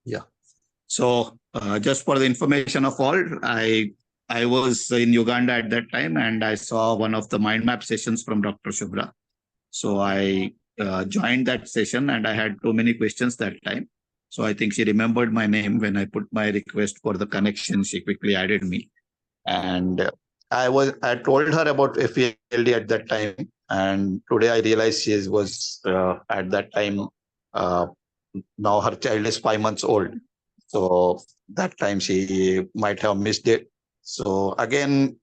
Yeah. So just for the information of all, I was in Uganda at that time, and I saw one of the mind map sessions from Dr. Subra. So I joined that session, and I had too many questions that time. So I think she remembered my name when I put my request for the connection. She quickly added me, and I told her about FELD at that time, and today I realized she was at that time. Uh, Now her child is 5 months old, so that time she might have missed it. So again,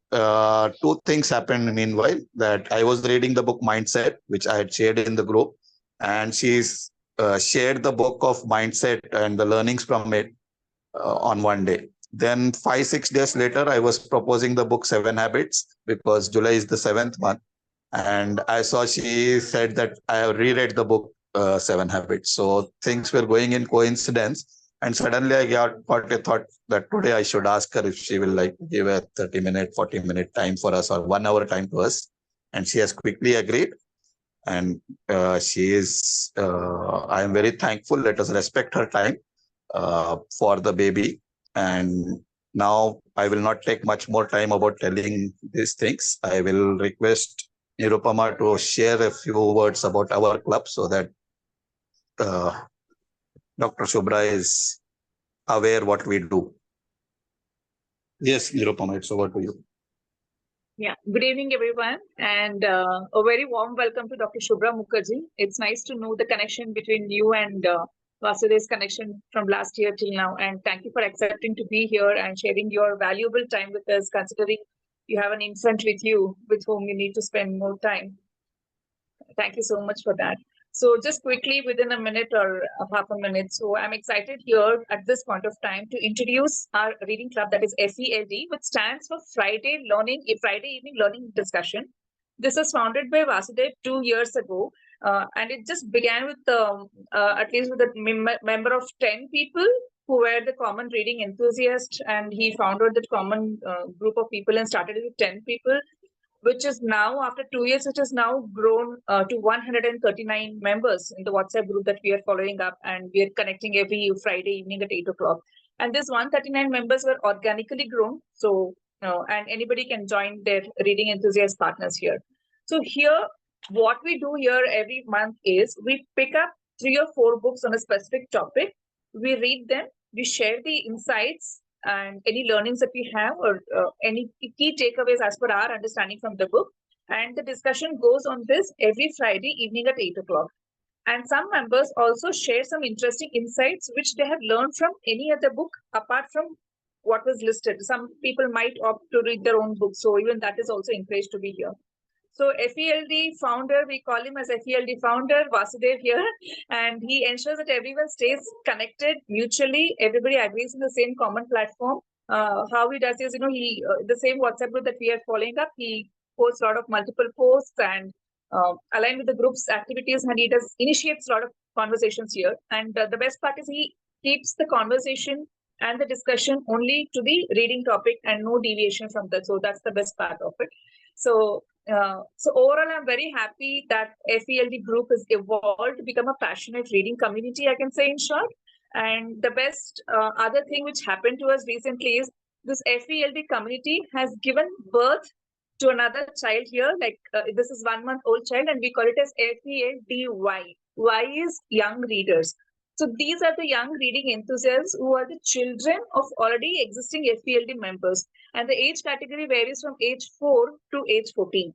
two things happened meanwhile. That I was reading the book Mindset, which I had shared in the group, and she's shared the book of Mindset and the learnings from it on one day. Then 5 6 days later, I was proposing the book Seven Habits because July is the seventh month, and I saw she said that I have reread the book Seven Habits. So things were going in coincidence, and suddenly I got a thought that today I should ask her if she will like give a 30-minute, 40-minute time for us or 1 hour time to us, and she has quickly agreed. And she is. I am very thankful. Let us respect her time for the baby. And now I will not take much more time about telling these things. I will request Nirupama to share a few words about our club so that uh, Dr. Subra is aware what we do. Yes, Nirupama, it's over to you. Yeah, good evening, everyone, and a very warm welcome to Dr. Subra Mukherjee. It's nice to know the connection between you and Vasudev's connection from last year till now, and thank you for accepting to be here and sharing your valuable time with us, considering you have an infant with you with whom you need to spend more time. Thank you so much for that. So just quickly, within a minute or half a minute. So I'm excited here at this point of time to introduce our reading club, that is FELD, which stands for Friday Evening Learning Discussion. This was founded by Vasudev 2 years ago, and it just began with at least with a member of 10 people who were the common reading enthusiasts, and he founded that common group of people and started with 10 people, which is now, after 2 years, it has now grown to 139 members in the WhatsApp group that we are following up, and we are connecting every Friday evening at 8 o'clock. And this 139 members were organically grown. So, and anybody can join their reading enthusiast partners here. So here, what we do here every month is we pick up 3 or 4 books on a specific topic. We read them, we share the insights and any learnings that we have, or any key takeaways as per our understanding from the book. And the discussion goes on this every Friday evening at 8 o'clock. And some members also share some interesting insights which they have learned from any other book apart from what was listed. Some people might opt to read their own book, so even that is also encouraged to be here. So FELD founder, we call him as FELD founder, Vasudev here, and he ensures that everyone stays connected mutually. Everybody agrees in the same common platform. How he does is, he the same WhatsApp group that we are following up, he posts a lot of multiple posts and align with the group's activities, and he initiates a lot of conversations here. And the best part is he keeps the conversation and the discussion only to the reading topic and no deviation from that. So that's the best part of it. So overall, I'm very happy that FELD group has evolved to become a passionate reading community, I can say in short. And the best other thing which happened to us recently is this FELD community has given birth to another child here. Like this is 1 month old child, and we call it as FELDY. Y is young readers. So these are the young reading enthusiasts who are the children of already existing FELD members. And the age category varies from age 4 to age 14.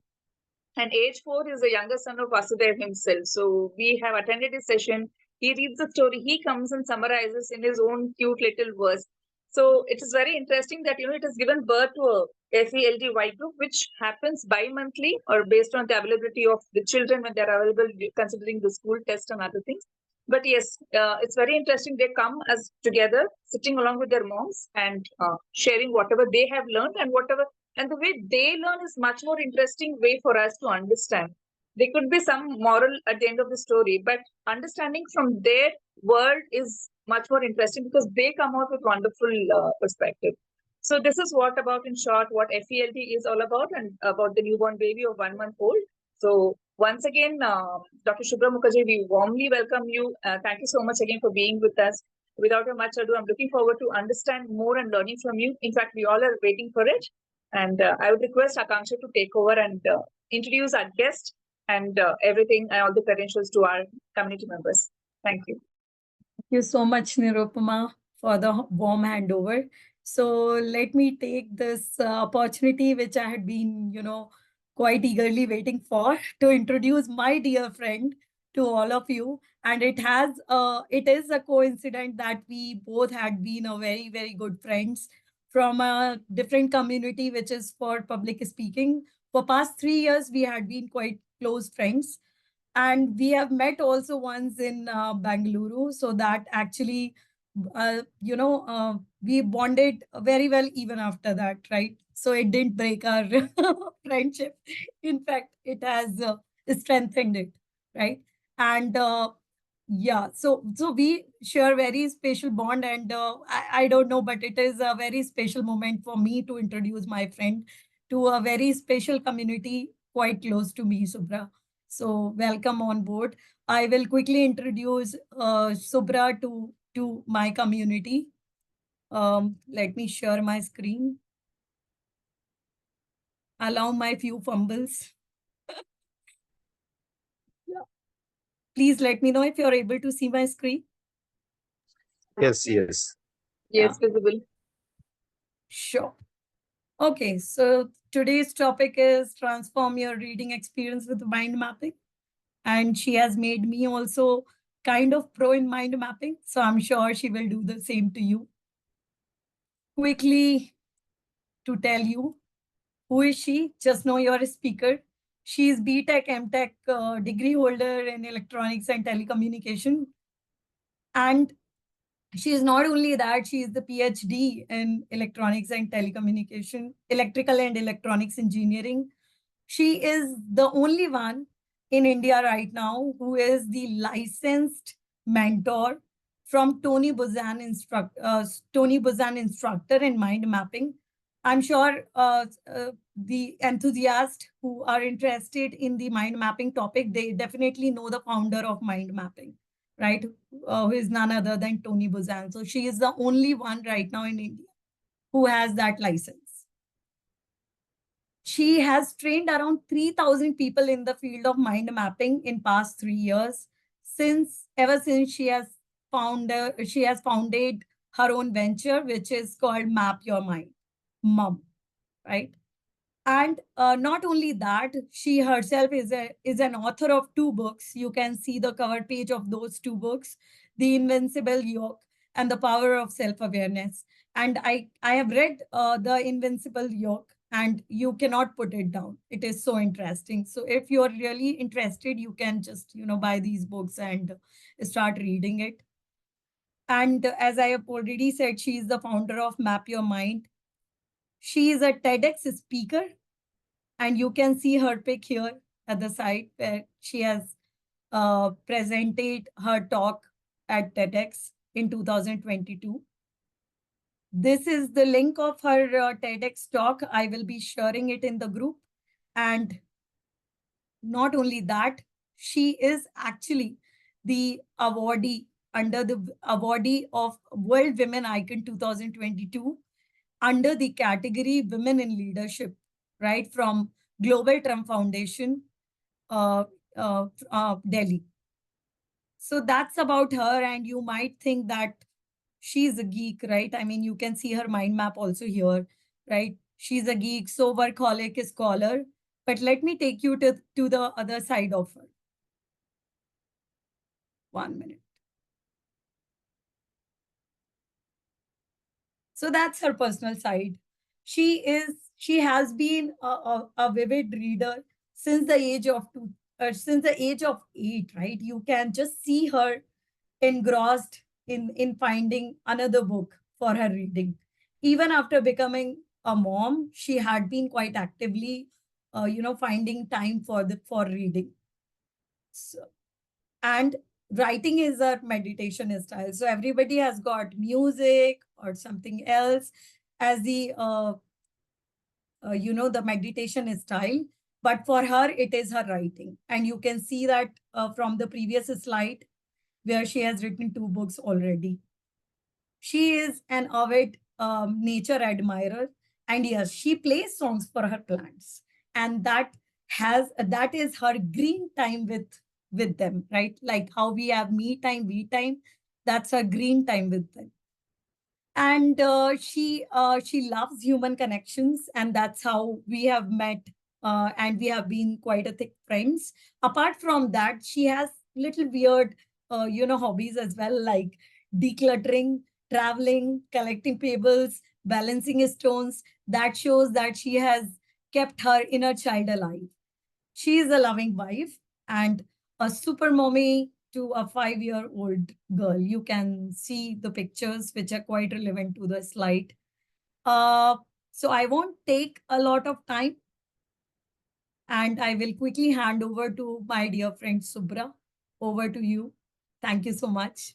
And age 4 is the younger son of Vasudev himself. So we have attended his session. He reads the story. He comes and summarizes in his own cute little verse. So it is very interesting that, it has given birth to a FELDY group, which happens bi-monthly or based on the availability of the children when they're available, considering the school test and other things. But yes, it's very interesting. They come as together, sitting along with their moms and sharing whatever they have learned and whatever. And the way they learn is much more interesting way for us to understand. There could be some moral at the end of the story, but understanding from their world is much more interesting because they come out with wonderful perspective. So this is what about, in short, what FELD is all about, and about the newborn baby of 1 month old. So once again, Dr. Subra Mukherjee, we warmly welcome you. Thank you so much again for being with us. without a much ado, I'm looking forward to understand more and learning from you. In fact, we all are waiting for it. And I would request Akanksha to take over and introduce our guest and everything and all the credentials to our community members. Thank you. Thank you so much, Nirupama, for the warm handover. So let me take this opportunity, which I had been, quite eagerly waiting for, to introduce my dear friend to all of you. And it is a coincidence that we both had been a very, very good friends from a different community, which is for public speaking. For past 3 years, we had been quite close friends. And we have met also once in Bangalore. So that actually, we bonded very well even after that, right? So it didn't break our friendship. In fact, it has strengthened it, right? And yeah, so we share very special bond, and I don't know, but it is a very special moment for me to introduce my friend to a very special community quite close to me, Subra. So welcome on board. I will quickly introduce Subra to my community. Let me share my screen. Allow my few fumbles. Yeah. Please let me know if you're able to see my screen. Yes. Yes, Yeah. visible. Sure. Okay, so today's topic is transform your reading experience with mind mapping. And she has made me also kind of pro in mind mapping. So I'm sure she will do the same to you. Quickly to tell you, who is she? Just know you're a speaker. She is BTech, MTech degree holder in electronics and telecommunication. And she is not only that, she is the PhD in electronics and telecommunication, electrical and electronics engineering. She is the only one in India right now who is the licensed mentor from Tony Buzan instructor in mind mapping. I'm sure the enthusiasts who are interested in the mind mapping topic, they definitely know the founder of mind mapping, right? Who is none other than Tony Buzan. So she is the only one right now in India who has that license. She has trained around 3,000 people in the field of mind mapping in past 3 years. Ever since she has founded her own venture, which is called Map Your Mind, MUM, right? And not only that, she herself is an author of 2 books. You can see the cover page of those 2 books, The Invincible Yoke and The Power of Self-Awareness. And I have read The Invincible Yoke, and you cannot put it down. It is so interesting. So if you're really interested, you can just, buy these books and start reading it. And as I have already said, she is the founder of Map Your Mind. She is a TEDx speaker, and you can see her pic here at the side where she has presented her talk at TEDx in 2022. This is the link of her TEDx talk. I will be sharing it in the group. And not only that, she is actually the awardee under the awardee of World Women Icon 2022 under the category Women in Leadership, right, from Global Trump Foundation, Delhi. So that's about her, and you might think that she's a geek, right? I mean, you can see her mind map also here, right? She's a geek, so workaholic, scholar. But let me take you to the other side of her. 1 minute. So that's her personal side. She has been a vivid reader since the age of 8, right? You can just see her engrossed in finding another book for her reading. Even after becoming a mom, she had been quite actively, finding time for reading. So, and writing is a meditation style. So everybody has got music or something else as the the meditation style, but for her it is her writing. And you can see that from the previous slide where she has written 2 books already. She is an avid nature admirer, and yes, she plays songs for her plants, and that is her green time with them, right? Like how we have me time, we time. That's her green time with them. And she loves human connections, and that's how we have met, and we have been quite a thick friends. Apart from that, she has little weird hobbies as well, like decluttering, traveling, collecting pebbles, balancing stones. That shows that she has kept her inner child alive. She is a loving wife and a super mommy to a 5-year-old girl. You can see the pictures which are quite relevant to the slide. So I won't take a lot of time, and I will quickly hand over to my dear friend Subra. Over to you. Thank you so much.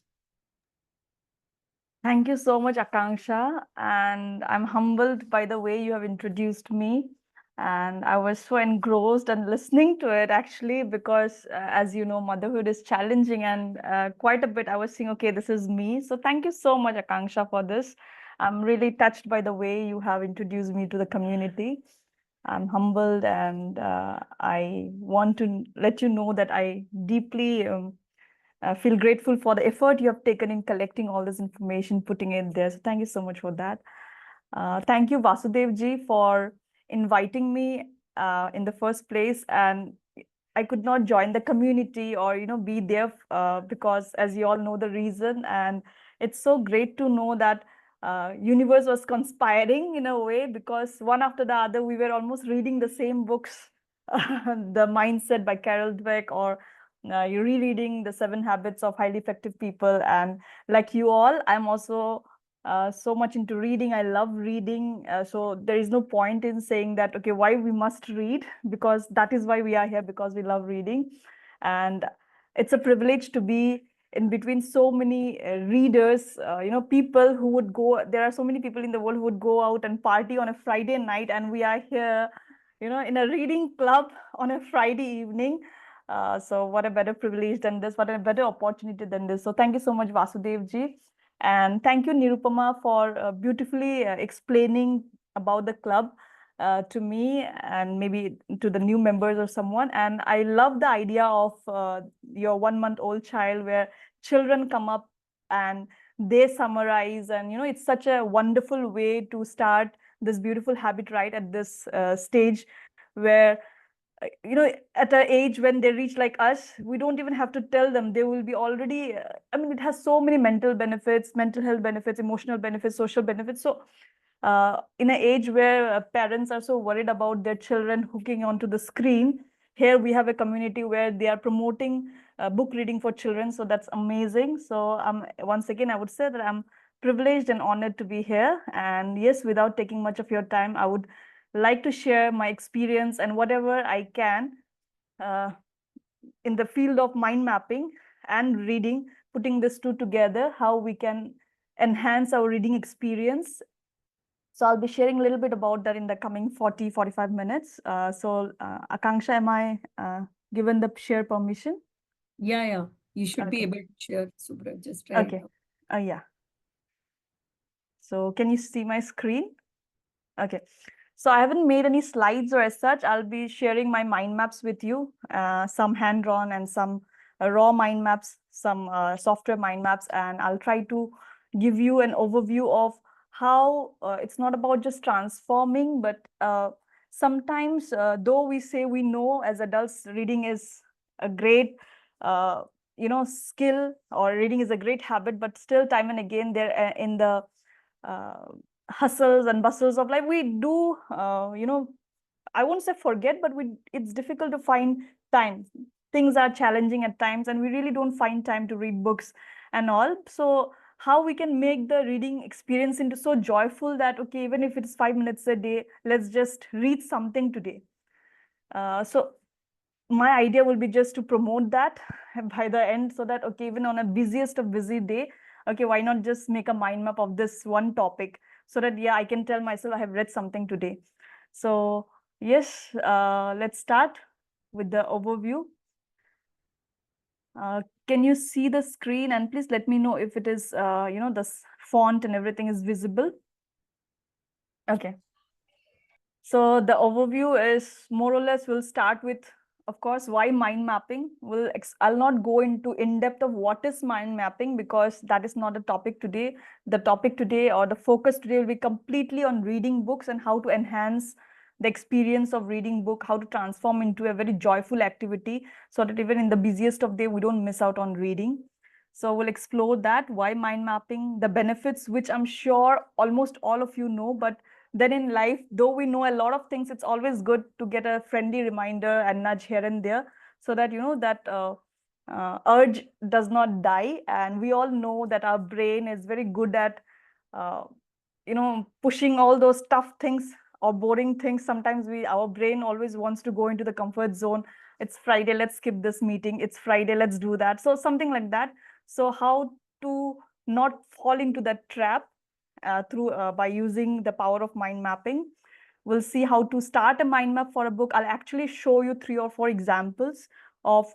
Thank you so much, Akanksha. And I'm humbled by the way you have introduced me. And I was so engrossed and listening to it actually, because as you know, motherhood is challenging, and quite a bit I was saying, okay, this is me. So thank you so much, Akanksha, for this. I'm really touched by the way you have introduced me to the community. I'm humbled, and I want to let you know that I deeply feel grateful for the effort you have taken in collecting all this information, putting it there. So thank you so much for that. Thank you, Vasudev ji, for inviting me in the first place. And I could not join the community or be there because, as you all know, the reason. And it's so great to know that universe was conspiring in a way, because one after the other we were almost reading the same books, the Mindset by Carol Dweck, or you're rereading the 7 Habits of Highly Effective People. And like you all, I'm also so much into reading. I love reading. So there is no point in saying that, okay, why we must read, because that is why we are here, because we love reading. And it's a privilege to be in between so many readers, people who would go, there are so many people in the world who would go out and party on a Friday night, and we are here, in a reading club on a Friday evening. So what a better privilege than this, what a better opportunity than this. So thank you so much, Vasudev ji. And thank you, Nirupama, for beautifully explaining about the club to me, and maybe to the new members or someone. And I love the idea of your 1-month-old child, where children come up and they summarize. And, it's such a wonderful way to start this beautiful habit right at this stage, where at an age when they reach like us, we don't even have to tell them. They will be already, it has so many mental benefits, mental health benefits, emotional benefits, social benefits. So in an age where parents are so worried about their children hooking onto the screen, here we have a community where they are promoting book reading for children. So that's amazing. So once again, I would say that I'm privileged and honored to be here. And yes, without taking much of your time, I would like to share my experience and whatever I can in the field of mind mapping and reading, putting these two together, how we can enhance our reading experience. So I'll be sharing a little bit about that in the coming 40-45 minutes. Akanksha, am I given the share permission? Yeah. You should be Okay. able to share, Subra. Just try. Okay. Yeah. So can you see my screen? Okay. So I haven't made any slides or as such. I'll be sharing my mind maps with you, some hand-drawn and some raw mind maps, some software mind maps, and I'll try to give you an overview of how it's not about just transforming, but sometimes, though we say we know as adults reading is a great skill, or reading is a great habit, but still time and again there in the hustles and bustles of life, we do I won't say forget, but it's difficult to find time. Things are challenging at times, and we really don't find time to read books and all. So how we can make the reading experience into so joyful that, okay, even if it's 5 minutes a day, let's just read something today. So my idea will be just to promote that by the end, so that, okay, even on a busiest of busy day, okay, why not just make a mind map of this one topic, so that, yeah, I can tell myself I have read something today. So yes, let's start with the overview. can you see the screen? And please let me know if it is, the font and everything is visible. Okay. So the overview is more or less, we'll start with, of course, why mind mapping. I'll not go into in-depth of what is mind mapping, because that is not the topic today. The topic today, or the focus today, will be completely on reading books and how to enhance the experience of reading book, how to transform into a very joyful activity, so that even in the busiest of day, we don't miss out on reading. So we'll explore that, why mind mapping, the benefits, which I'm sure almost all of you know, but then in life, though we know a lot of things, it's always good to get a friendly reminder and nudge here and there, so that that urge does not die. And we all know that our brain is very good at pushing all those tough things or boring things. Sometimes our brain always wants to go into the comfort zone. It's Friday, let's skip this meeting. It's Friday, let's do that. So something like that. So how to not fall into that trap by using the power of mind mapping. We'll see how to start a mind map for a book. I'll actually show you 3 or 4 examples of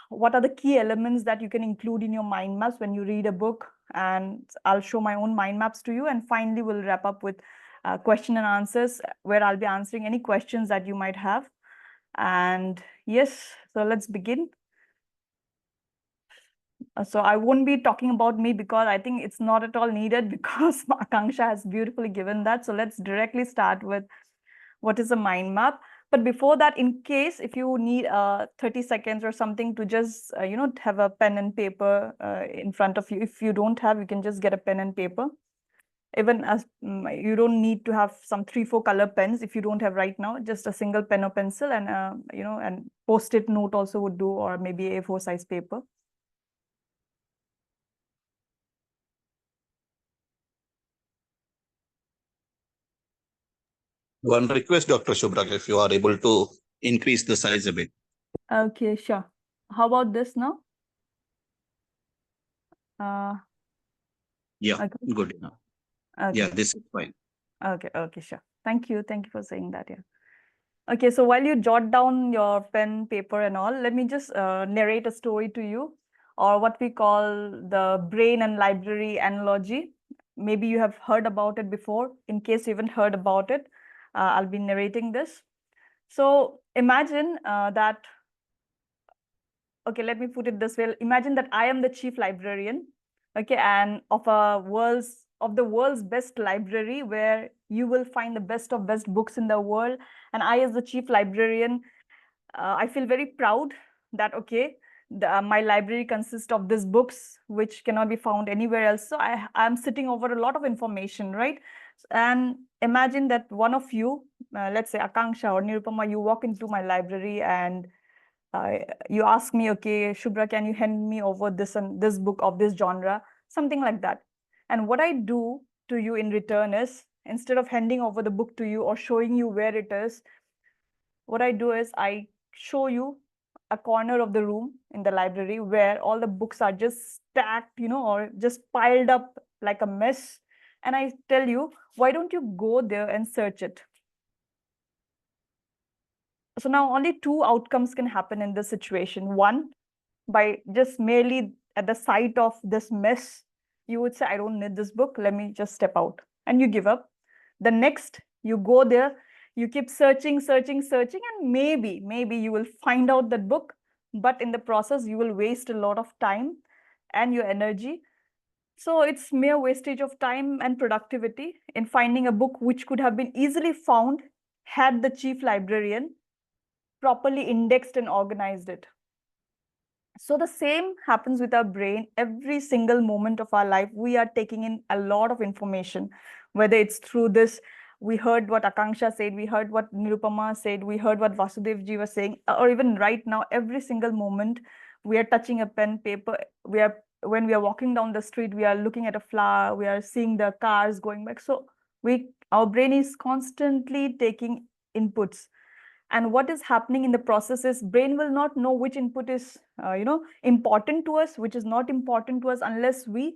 what are the key elements that you can include in your mind maps when you read a book. And I'll show my own mind maps to you. And finally, we'll wrap up with question and answers, where I'll be answering any questions that you might have. And yes, so let's begin. So I won't be talking about me, because I think it's not at all needed, because Akanksha has beautifully given that. So let's directly start with what is a mind map. But before that, in case if you need 30 seconds or something to just, have a pen and paper in front of you. If you don't have, you can just get a pen and paper. Even as you don't need to have some 3-4 color pens if you don't have right now, just a single pen or pencil, and and post-it note also would do, or maybe A4 size paper. One request, Dr. Subra, if you are able to increase the size a bit. Okay, sure. How about this now? Yeah, okay. good enough. Okay. Yeah, this is fine. Okay, sure. Thank you for saying that. Yeah. Okay, so while you jot down your pen, paper and all, let me just narrate a story to you, or what we call the brain and library analogy. Maybe you have heard about it before. In case you haven't heard about it, I'll be narrating this. So imagine that, okay, let me put it this way. Imagine that I am the chief librarian, okay, and of the world's best library, where you will find the best of best books in the world. And I, as the chief librarian, I feel very proud that, okay, my library consists of these books which cannot be found anywhere else. So I'm sitting over a lot of information, right? And imagine that one of you, let's say Akanksha or Nirupama, you walk into my library and you ask me, okay, Subra, can you hand me over this and this book of this genre, something like that. And what I do to you in return is, instead of handing over the book to you or showing you where it is, what I do is I show you a corner of the room in the library where all the books are just stacked, or just piled up like a mess. And I tell you, why don't you go there and search it? So now only 2 outcomes can happen in this situation. One, by just merely at the sight of this mess, you would say, I don't need this book, let me just step out, and you give up. The next, you go there, you keep searching, and maybe you will find out that book, but in the process, you will waste a lot of time and your energy. So it's mere wastage of time and productivity in finding a book which could have been easily found had the chief librarian properly indexed and organized it. So the same happens with our brain. Every single moment of our life, we are taking in a lot of information, whether it's through this, we heard what Akanksha said, we heard what Nirupama said, we heard what Vasudevji was saying, or even right now, every single moment, we are touching a pen, paper, when we are walking down the street, we are looking at a flower, we are seeing the cars going by. So our brain is constantly taking inputs. And what is happening in the process is, brain will not know which input is important to us, which is not important to us, unless we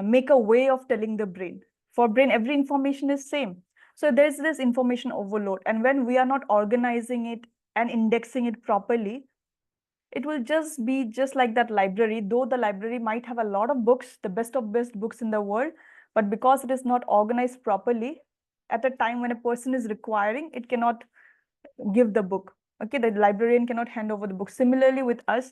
make a way of telling the brain. For brain, every information is same. So there's this information overload, and when we are not organizing it and indexing it properly, it will just be just like that library, though the library might have a lot of books, the best of best books in the world, but because it is not organized properly, at a time when a person is requiring, it cannot give the book. Okay, the librarian cannot hand over the book. Similarly with us,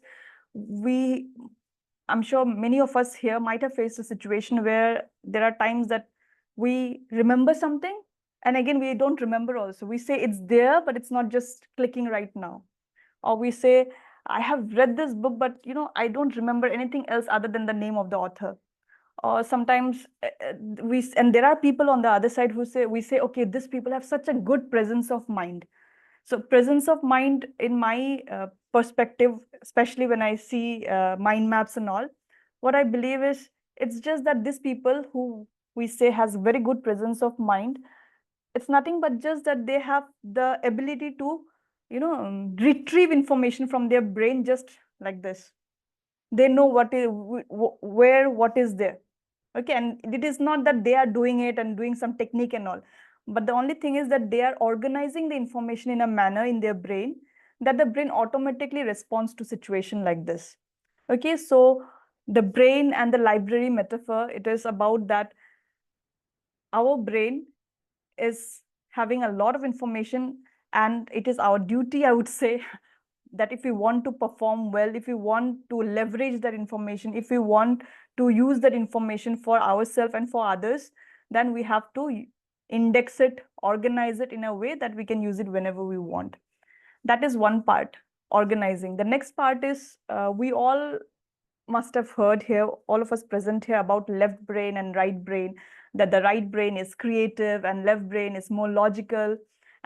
I'm sure many of us here might have faced a situation where there are times that we remember something and again we don't remember also. We say it's there, but it's not just clicking right now. Or we say, I have read this book, but I don't remember anything else other than the name of the author. Or sometimes and there are people on the other side who say, okay, these people have such a good presence of mind. So presence of mind, in my perspective, especially when I see mind maps and all, what I believe is it's just that these people who we say has very good presence of mind, it's nothing but just that they have the ability to, retrieve information from their brain just like this. They know what is where what is there. Okay, and it is not that they are doing it and doing some technique and all, but the only thing is that they are organizing the information in a manner in their brain that the brain automatically responds to situation like this. Okay, so the brain and the library metaphor, it is about that our brain is having a lot of information, and it is our duty, I would say, that if we want to perform well, if we want to leverage that information, if we want to use that information for ourselves and for others, then we have to index it, organize it in a way that we can use it whenever we want. That is one part, organizing. The next part is we all must have heard here, all of us present here, about left brain and right brain, that the right brain is creative and left brain is more logical.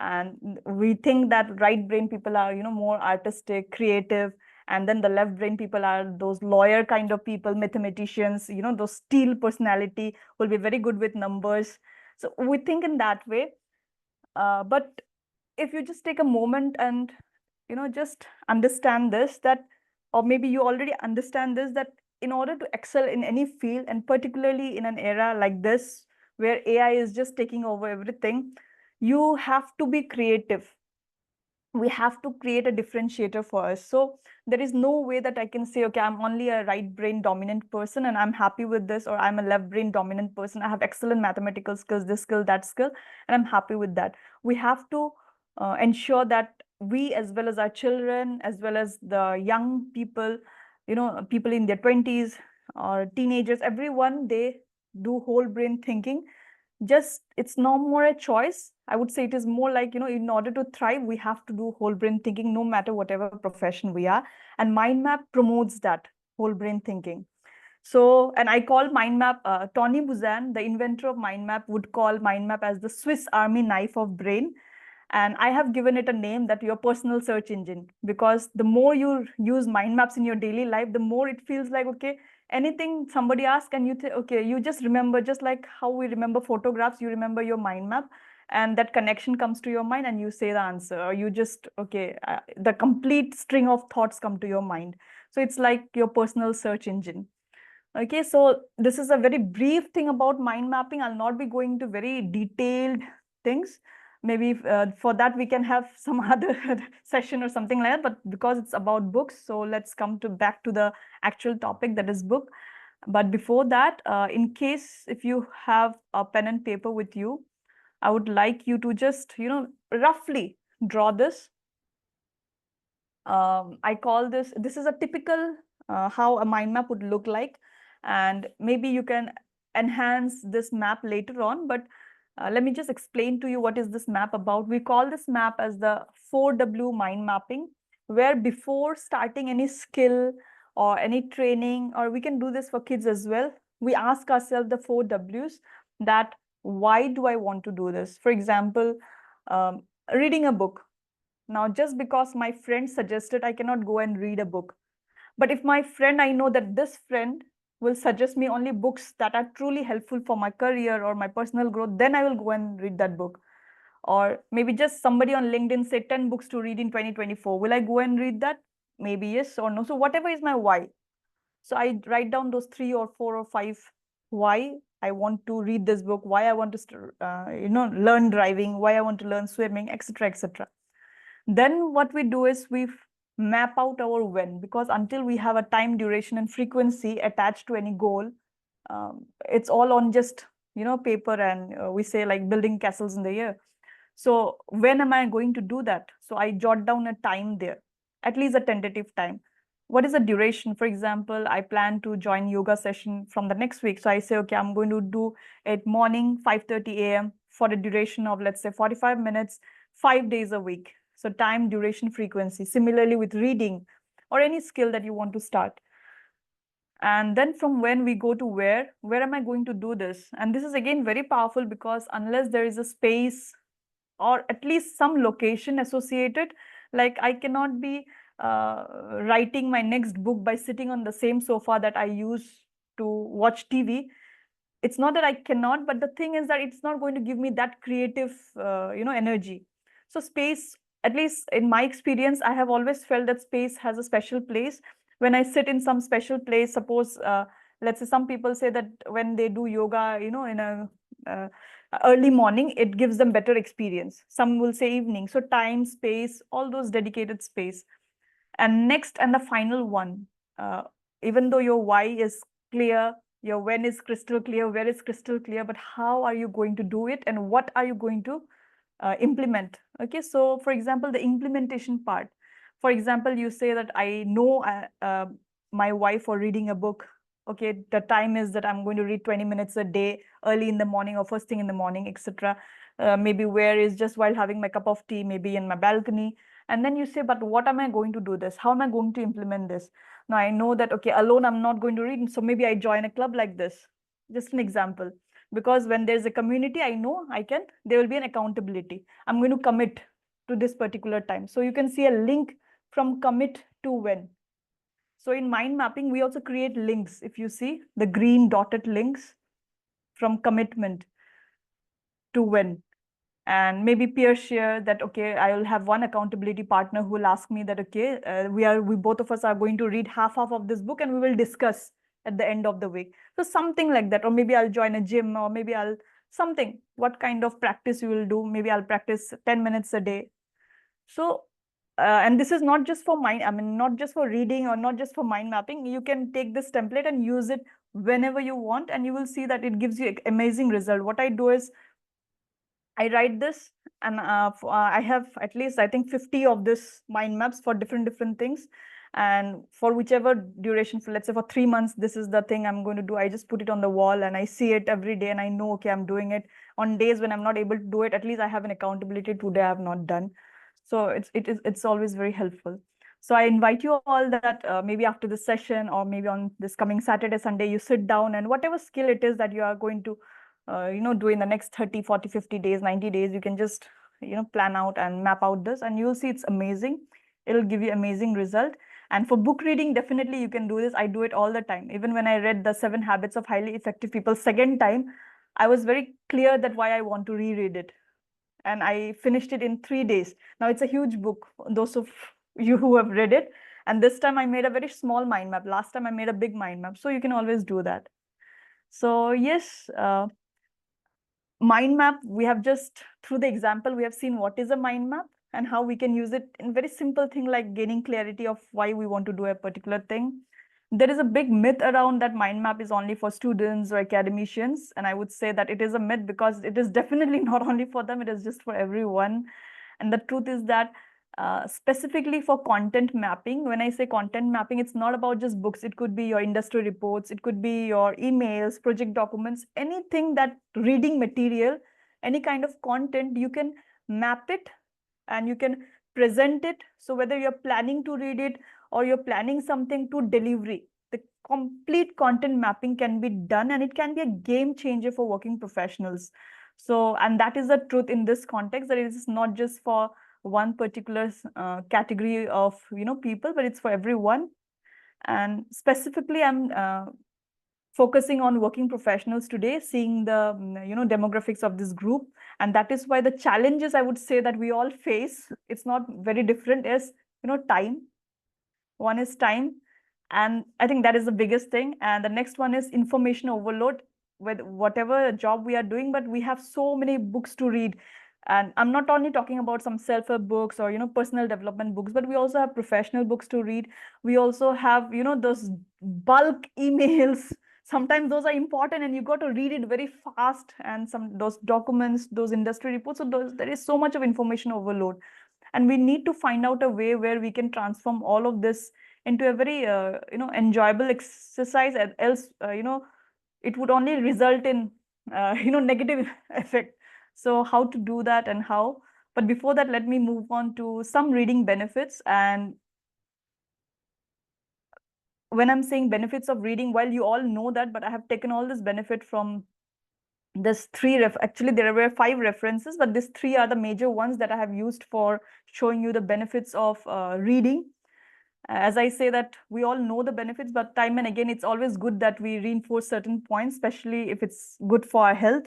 And we think that right brain people are, more artistic, creative, and then the left brain people are those lawyer kind of people, mathematicians, those steel personality, will be very good with numbers. So we think in that way. But if you just take a moment and just understand this, that, or maybe you already understand this, that in order to excel in any field, and particularly in an era like this where AI is just taking over everything, you have to be creative. We have to create a differentiator for us. So there is no way that I can say, okay, I'm only a right brain dominant person and I'm happy with this, or I'm a left brain dominant person, I have excellent mathematical skills, this skill, that skill, and I'm happy with that. We have to ensure that we, as well as our children, as well as the young people, people in their 20s or teenagers, everyone, they do whole brain thinking. Just, it's no more a choice. I would say it is more like, in order to thrive, we have to do whole brain thinking, no matter whatever profession we are. And mind map promotes that whole brain thinking. So, and I call mind map, Tony Buzan, the inventor of mind map, would call mind map as the Swiss Army knife of brain. And I have given it a name, that your personal search engine, because the more you use mind maps in your daily life, the more it feels like, okay, anything somebody asks and you think, okay, you just remember, just like how we remember photographs, you remember your mind map, and that connection comes to your mind and you say the answer, or you just, okay, the complete string of thoughts come to your mind. So it's like your personal search engine. Okay, so this is a very brief thing about mind mapping. I'll not be going to very detailed things. Maybe for that we can have some other session or something like that, but because it's about books, so let's come back to the actual topic, that is book. But before that, in case if you have a pen and paper with you, I would like you to just, roughly draw this. I call this is a typical how a mind map would look like. And maybe you can enhance this map later on, but let me just explain to you what is this map about. We call this map as the 4W mind mapping, where before starting any skill or any training, or we can do this for kids as well, we ask ourselves the 4Ws, that why do I want to do this? For example, reading a book. Now, just because my friend suggested, I cannot go and read a book. But if my friend, I know that this friend will suggest me only books that are truly helpful for my career or my personal growth, then I will go and read that book. Or maybe just somebody on LinkedIn say 10 books to read in 2024. Will I go and read that? Maybe yes or no. So whatever is my why. So I write down those 3 or 4 or 5 why I want to read this book, why I want to learn driving, why I want to learn swimming, etc., etc. Then what we do is we map out our when, because until we have a time, duration, and frequency attached to any goal, it's all on just, paper, and we say like building castles in the air. So when am I going to do that? So I jot down a time there, at least a tentative time. What is the duration? For example, I plan to join yoga session from the next week. So I say, okay, I'm going to do it morning 5:30 a.m. for a duration of, let's say, 45 minutes, 5 days a week. So time, duration, frequency. Similarly with reading or any skill that you want to start. And then from when we go to where am I going to do this? And this is again very powerful, because unless there is a space or at least some location associated, like I cannot be writing my next book by sitting on the same sofa that I use to watch TV. It's not that I cannot, but the thing is that it's not going to give me that creative energy. So space, at least in my experience, I have always felt that space has a special place. When I sit in some special place, suppose let's say some people say that when they do yoga, in a early morning, it gives them better experience. Some will say evening. So time, space, all those dedicated space. And next, and the final one, even though your why is clear, your when is crystal clear, where is crystal clear, but how are you going to do it, and what are you going to implement? Okay, so for example, the implementation part. For example, you say that I know my why for reading a book. Okay, the time is that I'm going to read 20 minutes a day, early in the morning or first thing in the morning, etc. Maybe where is just while having my cup of tea, maybe in my balcony. And then you say, but what am I going to do this? How am I going to implement this? Now I know that, okay, alone I'm not going to read. So maybe I join a club like this. Just an example. Because when there's a community, I know there will be an accountability. I'm going to commit to this particular time. So you can see a link from commit to when. So in mind mapping, we also create links. If you see the green dotted links from commitment to when. And maybe peer share that, okay, I will have one accountability partner who will ask me that, okay, we both of us are going to read half of this book, and we will discuss at the end of the week. So something like that. Or maybe I'll join a gym, or maybe I'll something, what kind of practice you will do. Maybe I'll practice 10 minutes a day. So and this is not just for not just for reading or not just for mind mapping. You can take this template and use it whenever you want, and you will see that it gives you amazing result. What I do is I write this, and I have at least, I think, 50 of this mind maps for different things. And for whichever duration, for let's say for 3 months, this is the thing I'm going to do. I just put it on the wall and I see it every day, and I know, okay, I'm doing it. On days when I'm not able to do it, at least I have an accountability. Today I have not done. So it's always very helpful. So I invite you all that maybe after this session, or maybe on this coming Saturday, Sunday, you sit down, and whatever skill it is that you are going to do in the next 30, 40, 50 days, 90 days, you can just, plan out and map out this, and you'll see it's amazing. It'll give you amazing result. And for book reading, definitely you can do this. I do it all the time. Even when I read the 7 Habits of Highly Effective People second time, I was very clear that why I want to reread it. And I finished it in 3 days. Now it's a huge book, those of you who have read it. And this time I made a very small mind map. Last time I made a big mind map. So you can always do that. So yes, mind map, we have just, through the example, we have seen what is a mind map and how we can use it in very simple thing like gaining clarity of why we want to do a particular thing. There is a big myth around that mind map is only for students or academicians. And I would say that it is a myth, because it is definitely not only for them, it is just for everyone. And the truth is that specifically for content mapping, when I say content mapping, it's not about just books. It could be your industry reports, it could be your emails, project documents, anything that reading material, any kind of content, you can map it and you can present it. So whether you're planning to read it or you're planning something to delivery, the complete content mapping can be done, and it can be a game changer for working professionals. So, and that is the truth in this context, that it is not just for one particular category of people, but it's for everyone. And specifically, I'm focusing on working professionals today, seeing the demographics of this group. And that is why the challenges, I would say, that we all face, it's not very different, is time. One is time, and I think that is the biggest thing. And the next one is information overload with whatever job we are doing, but we have so many books to read. And I'm not only talking about some self-help books or, personal development books, but we also have professional books to read. We also have, those bulk emails. Sometimes those are important and you got to read it very fast, and those documents, those industry reports. So there is so much of information overload. And we need to find out a way where we can transform all of this into a very, enjoyable exercise. Else, it would only result in, negative effect. So how to do that and how? But before that, let me move on to some reading benefits. And when I'm saying benefits of reading, while you all know that, but I have taken all this benefit from this actually there were 5 references, but these 3 are the major ones that I have used for showing you the benefits of reading. As I say that we all know the benefits, but time and again, it's always good that we reinforce certain points, especially if it's good for our health.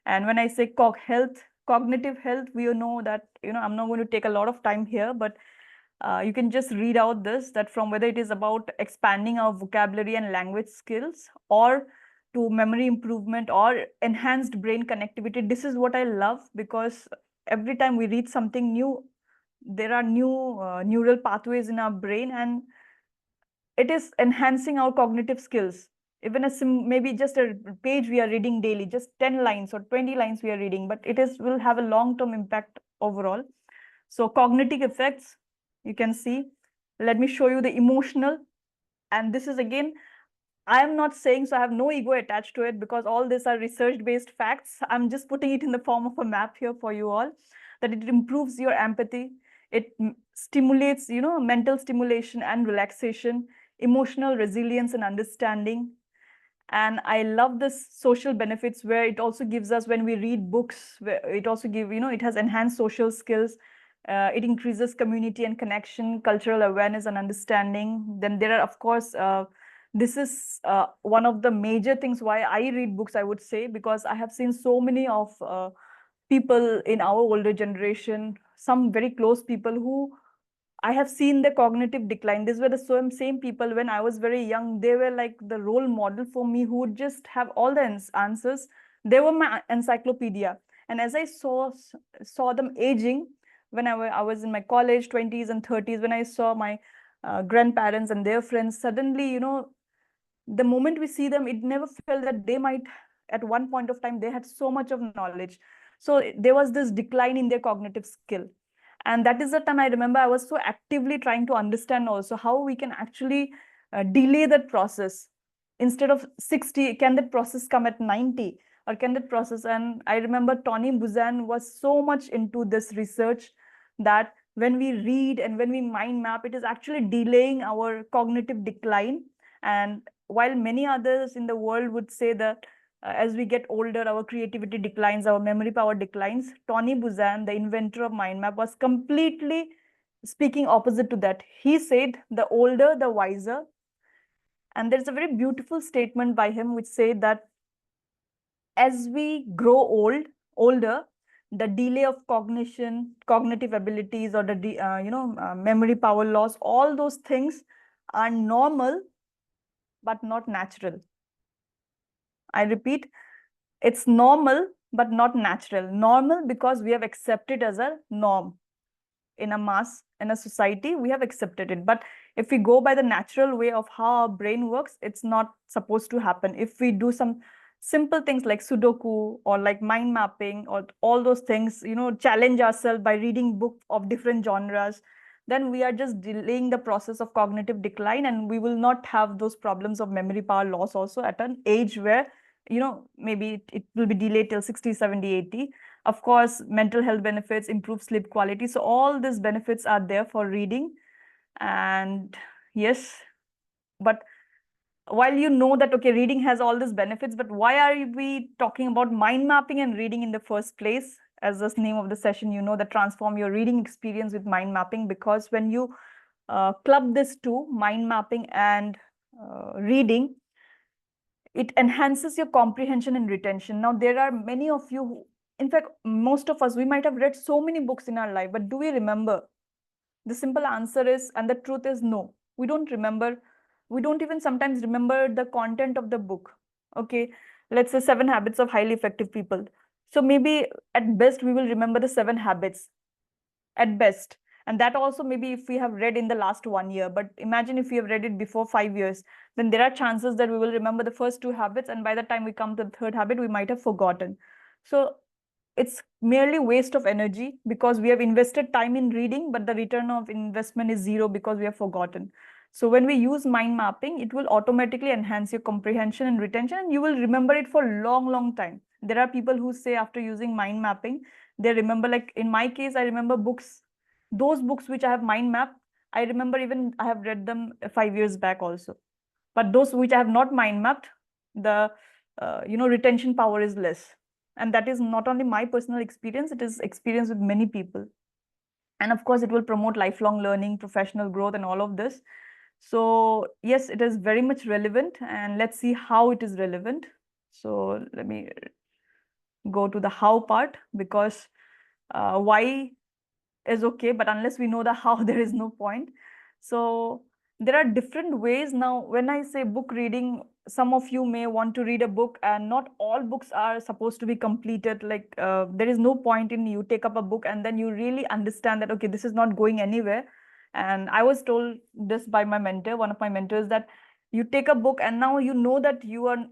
And when I say cognitive health, we know that, I'm not going to take a lot of time here, but you can just read out this, that from whether it is about expanding our vocabulary and language skills, or to memory improvement or enhanced brain connectivity. This is what I love, because every time we read something new, there are new neural pathways in our brain, and it is enhancing our cognitive skills. Even maybe just a page we are reading daily, just 10 lines or 20 lines we are reading, but will have a long-term impact overall. So cognitive effects, you can see. Let me show you the emotional. And this is again, I am not saying, so I have no ego attached to it, because all these are research-based facts. I'm just putting it in the form of a map here for you all, that it improves your empathy. It stimulates, mental stimulation and relaxation, emotional resilience and understanding. And I love this social benefits, where it also gives us, when we read books, where it also it has enhanced social skills. It increases community and connection, cultural awareness and understanding. Then there are, of course, this is one of the major things why I read books, I would say, because I have seen so many of people in our older generation, some very close people, who I have seen the cognitive decline. These were the same people when I was very young. They were like the role model for me, who would just have all the answers. They were my encyclopedia. And as I saw them aging, when I was in my college 20s and 30s, when I saw my grandparents and their friends, suddenly, the moment we see them, it never felt that they might, at one point of time, they had so much of knowledge. So there was this decline in their cognitive skill. And that is the time I remember I was so actively trying to understand also how we can actually delay that process. Instead of 60, can that process come at 90? Or can that process? And I remember Tony Buzan was so much into this research, that when we read and when we mind map, it is actually delaying our cognitive decline. And while many others in the world would say that as we get older, our creativity declines, our memory power declines, Tony Buzan, the inventor of mind map, was completely speaking opposite to that. He said, the older, the wiser. And there's a very beautiful statement by him which said that as we grow older, the delay of cognitive abilities, or the memory power loss, all those things are normal, but not natural. I repeat, it's normal, but not natural. Normal because we have accepted as a norm. In a society, we have accepted it. But if we go by the natural way of how our brain works, it's not supposed to happen. If we do some simple things like Sudoku, or like mind mapping, or all those things, challenge ourselves by reading books of different genres, then we are just delaying the process of cognitive decline, and we will not have those problems of memory power loss also at an age where, maybe it will be delayed till 60, 70, 80. Of course, mental health benefits, improve sleep quality. So all these benefits are there for reading. And yes, but while you know that, okay, reading has all these benefits, but why are we talking about mind mapping and reading in the first place? As the name of the session, that transform your reading experience with mind mapping, because when you club this two, mind mapping and reading, it enhances your comprehension and retention. Now, there are many of you who, in fact, most of us, we might have read so many books in our life, but do we remember? The simple answer is, and the truth is, no, we don't remember. We don't even sometimes remember the content of the book. Okay, let's say 7 Habits of Highly Effective People. So maybe at best, we will remember the 7 habits at best. And that also maybe if we have read in the last 1 year, but imagine if we have read it before 5 years, then there are chances that we will remember the first 2 habits. And by the time we come to the third habit, we might have forgotten. So it's merely waste of energy because we have invested time in reading, but the return of investment is 0 because we have forgotten. So when we use mind mapping, it will automatically enhance your comprehension and retention, and you will remember it for a long, long time. There are people who say after using mind mapping, they remember, like in my case, I remember books, those books which I have mind mapped, I remember even I have read them 5 years back also. But those which I have not mind mapped, the retention power is less. And that is not only my personal experience, it is experience with many people. And of course, it will promote lifelong learning, professional growth, and all of this. So yes, it is very much relevant, and let's see how it is relevant. So let me go to the how part, because why is okay, but unless we know the how, there is no point. So there are different ways. Now, when I say book reading, some of you may want to read a book, and not all books are supposed to be completed. Like there is no point in you take up a book and then you really understand that, okay, this is not going anywhere. And I was told this by my mentor, one of my mentors, that you take a book and now you know that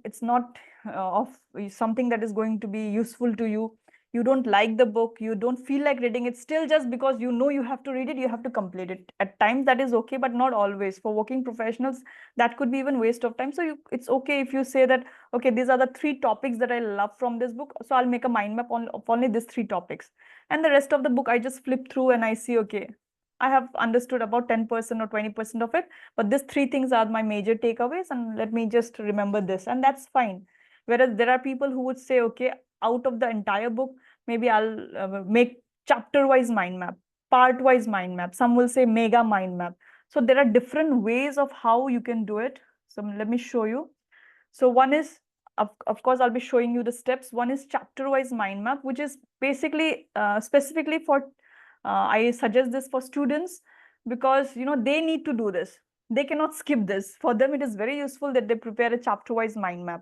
it's not of something that is going to be useful to you. You don't like the book, you don't feel like reading it, still just because you know you have to read it, you have to complete it. At times that is okay, but not always. For working professionals, that could be even waste of time. So it's okay if you say that, okay, these are the 3 topics that I love from this book, so I'll make a mind map of only these 3 topics. And the rest of the book, I just flip through and I see, okay, I have understood about 10% or 20% of it, but these 3 things are my major takeaways, and let me just remember this, and that's fine. Whereas there are people who would say, okay, out of the entire book, maybe I'll make chapter-wise mind map, part-wise mind map. Some will say mega mind map. So there are different ways of how you can do it. So let me show you. So one is, of course, I'll be showing you the steps. One is chapter-wise mind map, which is basically specifically for, I suggest this for students because, they need to do this. They cannot skip this. For them, it is very useful that they prepare a chapter-wise mind map.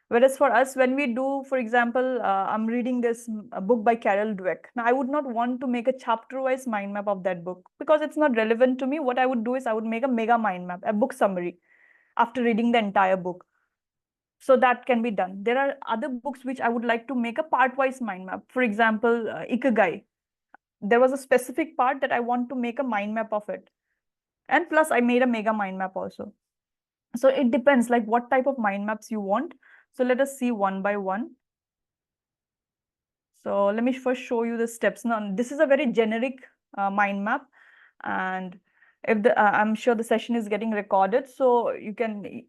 Whereas for us, when we do, for example, I'm reading this book by Carol Dweck. Now, I would not want to make a chapter-wise mind map of that book because it's not relevant to me. What I would do is I would make a mega mind map, a book summary after reading the entire book. So that can be done. There are other books which I would like to make a part-wise mind map. For example, Ikigai. There was a specific part that I want to make a mind map of it. And plus, I made a mega mind map also. So it depends like what type of mind maps you want. So let us see one by one. So let me first show you the steps. Now, this is a very generic mind map. And if I'm sure the session is getting recorded, so you can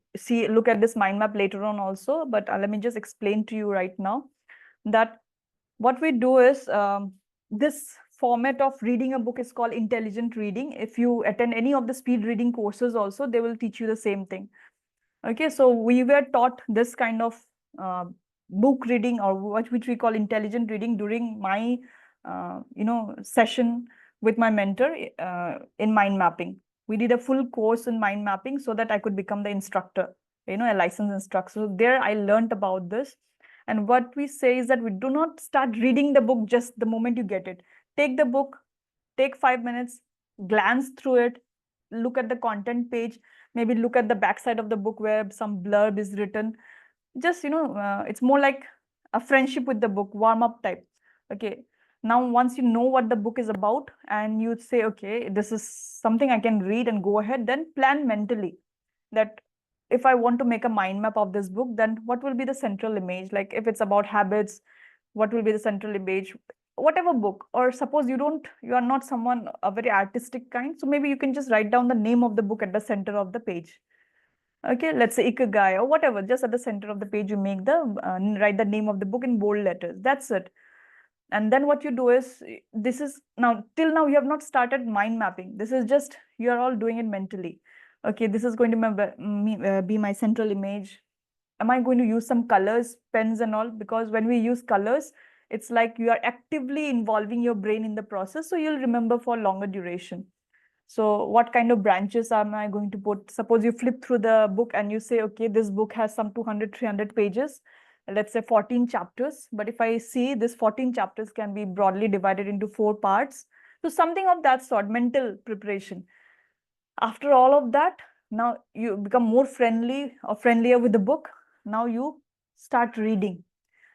look at this mind map later on also. But let me just explain to you right now that what we do is this format of reading a book is called intelligent reading. If you attend any of the speed reading courses also, they will teach you the same thing. Okay, so we were taught this kind of book reading, or which we call intelligent reading, during my session with my mentor in mind mapping. We did a full course in mind mapping so that I could become the instructor, a licensed instructor. So there I learned about this. And what we say is that we do not start reading the book just the moment you get it. Take the book, take 5 minutes, glance through it, look at the content page, maybe look at the backside of the book where some blurb is written. Just, it's more like a friendship with the book, warm up type. Okay. Now, once you know what the book is about and you say, okay, this is something I can read and go ahead, then plan mentally that if I want to make a mind map of this book, then what will be the central image? Like if it's about habits, what will be the central image? Whatever book, or suppose you are not someone a very artistic kind, so maybe you can just write down the name of the book at the center of the page. Okay, let's say Ikigai or whatever, just at the center of the page you make write the name of the book in bold letters. That's it. And then what you do is, this is now, till now you have not started mind mapping. This is just, you are all doing it mentally. Okay, this is going to be my central image. Am I going to use some colors, pens and all? Because when we use colors, it's like you are actively involving your brain in the process. So you'll remember for longer duration. So what kind of branches am I going to put? Suppose you flip through the book and you say, okay, this book has some 200, 300 pages. let's say 14 chapters, but if I see this 14 chapters can be broadly divided into 4 parts, so something of that sort, mental preparation. After all of that, now you become more friendly or friendlier with the book. Now you start reading.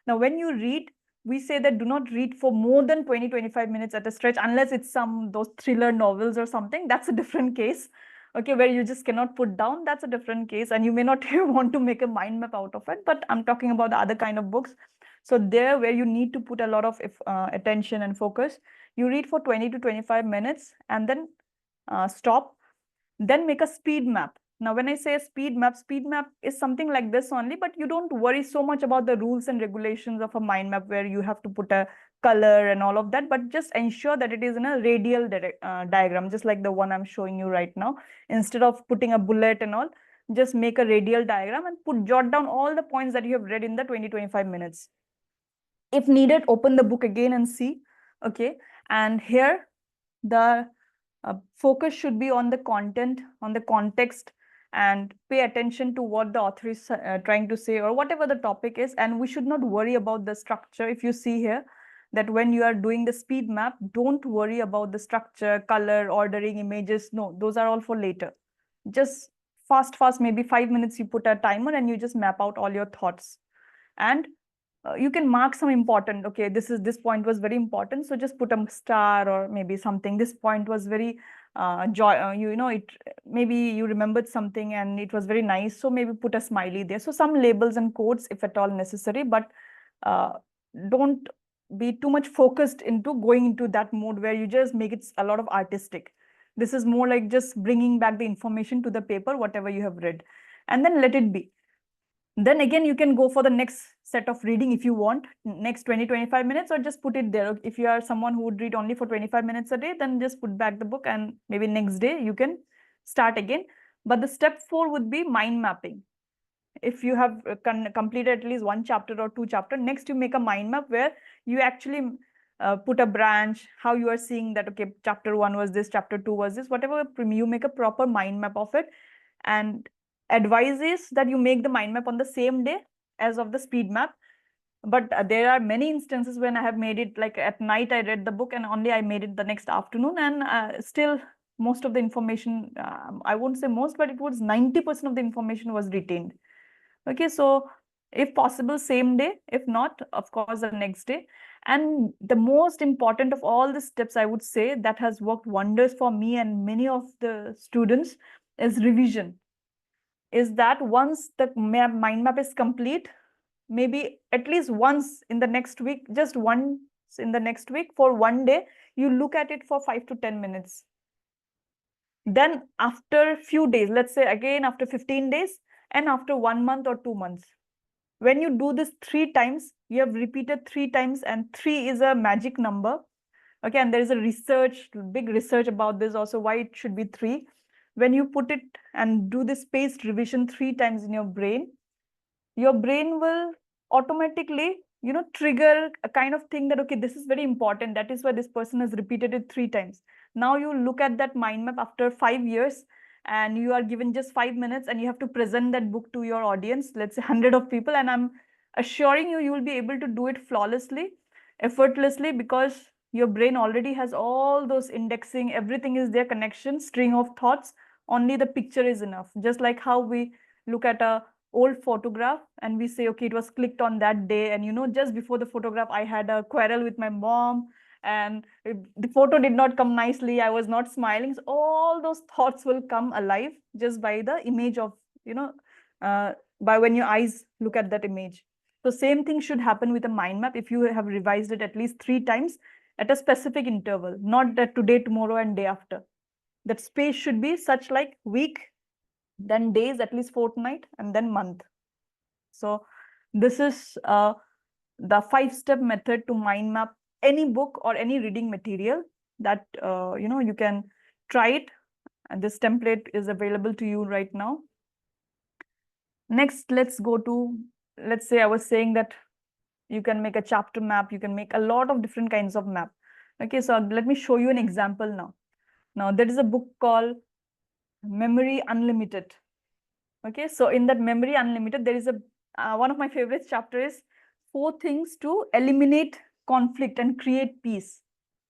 Now, when you read, we say that do not read for more than 20-25 minutes at a stretch, unless it's those thriller novels or something. That's a different case. Okay, where you just cannot put down, that's a different case, and you may not want to make a mind map out of it, but I'm talking about the other kind of books. So there, where you need to put a lot of attention and focus, you read for 20 to 25 minutes and then stop, then make a speed map. Now, when I say speed map is something like this only, but you don't worry so much about the rules and regulations of a mind map where you have to put a color and all of that, but just ensure that it is in a radial diagram, just like the one I'm showing you right now. Instead of putting a bullet and all, just make a radial diagram and jot down all the points that you have read in the 20-25 minutes. If needed, open the book again and see. Okay, and here the focus should be on the content, on the context, and pay attention to what the author is trying to say or whatever the topic is. And we should not worry about the structure. If you see here that when you are doing the speed map, don't worry about the structure, color, ordering, images. No, those are all for later. Just fast, maybe 5 minutes, you put a timer and you just map out all your thoughts. And you can mark some important, okay, this point was very important, so just put a star or maybe something. This point was very maybe you remembered something and it was very nice, so maybe put a smiley there. So some labels and quotes if at all necessary, but don't be too much focused into going into that mode where you just make it a lot of artistic. This is more like just bringing back the information to the paper, whatever you have read, and then let it be. Then again, you can go for the next set of reading if you want, next 20-25 minutes, or just put it there. If you are someone who would read only for 25 minutes a day, then just put back the book and maybe next day you can start again. But the step 4 would be mind mapping. If you have completed at least 1 chapter or 2 chapter, next you make a mind map where you actually put a branch, how you are seeing that, okay, chapter 1 was this, chapter 2 was this, whatever, you make a proper mind map of it. And advice is that you make the mind map on the same day as of the speed map. But there are many instances when I have made it like at night, I read the book and only I made it the next afternoon, and still most of the information, I won't say most, but it was 90% of the information was retained. Okay, so if possible, same day, if not, of course, the next day. And the most important of all the steps, I would say, that has worked wonders for me and many of the students is revision. Is that once the mind map is complete, maybe at least once in the next week, just once in the next week for 1 day, you look at it for 5 to 10 minutes. Then after a few days, let's say again after 15 days and after 1 month or 2 months, when you do this 3 times, you have repeated 3 times, and 3 is a magic number. Okay, and there is a big research about this also, why it should be 3. When you put it and do this spaced revision 3 times in your brain will automatically, trigger a kind of thing that, okay, this is very important. That is why this person has repeated it 3 times. Now you look at that mind map after 5 years and you are given just 5 minutes and you have to present that book to your audience, let's say 100 of people. And I'm assuring you, you will be able to do it flawlessly, effortlessly, because your brain already has all those indexing, everything is there, connection, string of thoughts. Only the picture is enough. Just like how we look at a old photograph and we say, okay, it was clicked on that day, and just before the photograph I had a quarrel with my mom and the photo did not come nicely, I was not smiling. So all those thoughts will come alive just by the image of, by when your eyes look at that image. So same thing should happen with a mind map. If you have revised it at least 3 times at a specific interval, not that today, tomorrow and day after. That space should be such like week, then days, at least fortnight, and then month. So this is the 5-step method to mind map any book or any reading material that you can try it, and this template is available to you right now. Next, let's go to, let's say I was saying that you can make a chapter map, you can make a lot of different kinds of map. Okay, so let me show you an example now. Now there is a book called Memory Unlimited. Okay, so in that Memory Unlimited, there is a one of my favorite chapters is 4 things to eliminate conflict and create peace.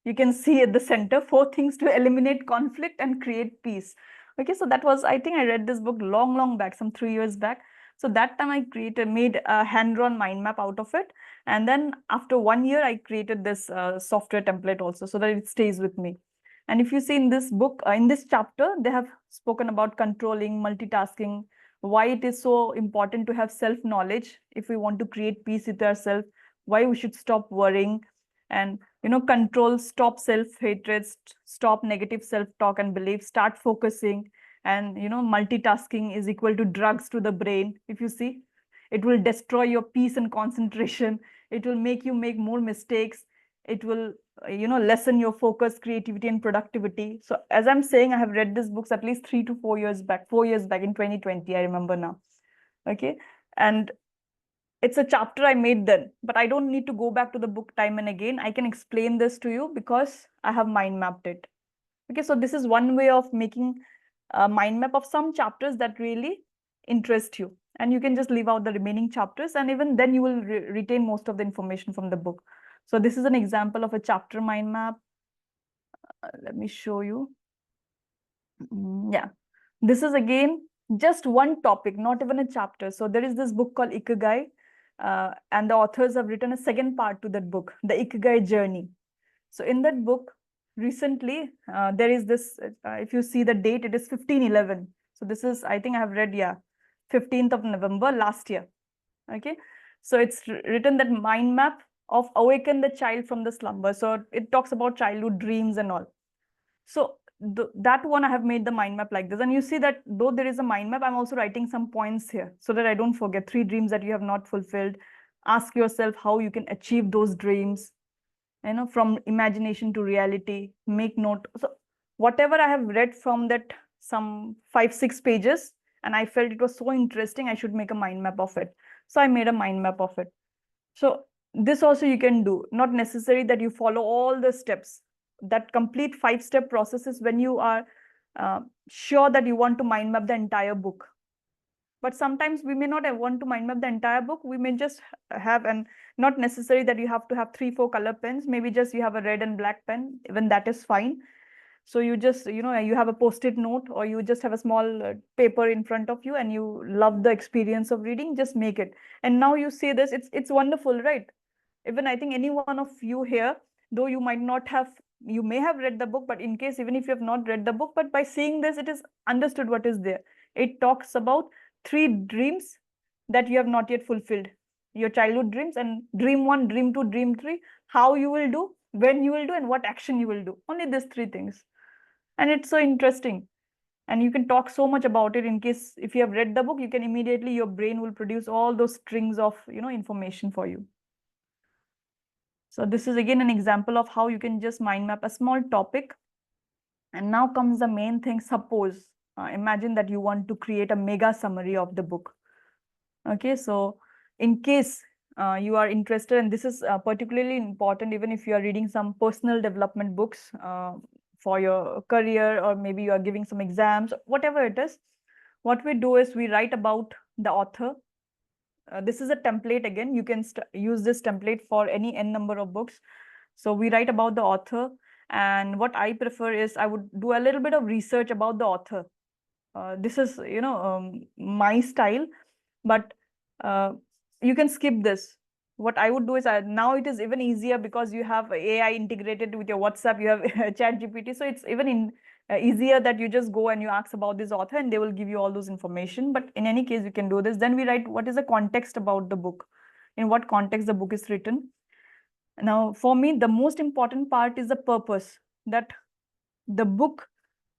You can see at the center, 4 things to eliminate conflict and create peace. Okay, so that was, I think I read this book long back, some 3 years back. So that time I made a hand-drawn mind map out of it. And then after 1 year, I created this software template also so that it stays with me. And if you see in this book, in this chapter, they have spoken about controlling, multitasking, why it is so important to have self-knowledge if we want to create peace with ourselves, why we should stop worrying, and control, stop self-hatred, stop negative self-talk and beliefs, start focusing. And multitasking is equal to drugs to the brain. If you see, it will destroy your peace and concentration. It will make you make more mistakes. It will lessen your focus, creativity, and productivity. So as I'm saying, I have read these books at least 3 to 4 years back, 4 years back in 2020, I remember now. Okay, and it's a chapter I made then, but I don't need to go back to the book time and again. I can explain this to you because I have mind mapped it. Okay, so this is one way of making a mind map of some chapters that really interest you, and you can just leave out the remaining chapters, and even then you will retain most of the information from the book. So this is an example of a chapter mind map. Let me show you. Yeah, this is again just one topic, not even a chapter. So there is this book called Ikigai, and the authors have written a second part to that book, the Ikigai journey. So in that book, recently, there is this, if you see the date, it is 15/11. So this is, I think I have read, yeah, 15th of November last year. Okay, so it's written that mind map of awaken the child from the slumber. So it talks about childhood dreams and all. So that one I have made the mind map like this. And you see that though there is a mind map, I'm also writing some points here so that I don't forget 3 dreams that you have not fulfilled. Ask yourself how you can achieve those dreams, from imagination to reality. Make note. So whatever I have read from that, some 5-6 pages, and I felt it was so interesting, I should make a mind map of it. So I made a mind map of it. So this also you can do, not necessary that you follow all the steps. That complete 5-step process is when you are sure that you want to mind map the entire book. But sometimes we may not want to mind map the entire book. We may just have, and not necessary that you have to have 3-4 color pens. Maybe just you have a red and black pen, even that is fine. So you just, you have a post-it note, or you just have a small paper in front of you, and you love the experience of reading, just make it. And now you see this, it's wonderful, right? Even I think any one of you here, though you might not have, you may have read the book, but in case, even if you have not read the book, but by seeing this, it is understood what is there. It talks about 3 dreams that you have not yet fulfilled, your childhood dreams, and dream 1, dream 2, dream 3, how you will do, when you will do, and what action you will do. Only these 3 things. And it's so interesting. And you can talk so much about it. In case if you have read the book, you can immediately, your brain will produce all those strings of information for you. So this is again an example of how you can just mind map a small topic. And now comes the main thing. Suppose, imagine that you want to create a mega summary of the book. Okay, so in case you are interested, and this is particularly important even if you are reading some personal development books for your career, or maybe you are giving some exams, whatever it is, what we do is we write about the author. This is a template again. You can use this template for any n number of books. So we write about the author, and what I prefer is I would do a little bit of research about the author. This is my style, but you can skip this. What I would do is now it is even easier because you have AI integrated with your WhatsApp, you have ChatGPT, so it's even easier that you just go and you ask about this author and they will give you all those information. But in any case, you can do this. Then we write what is the context about the book, in what context the book is written. Now, for me, the most important part is the purpose, that the book,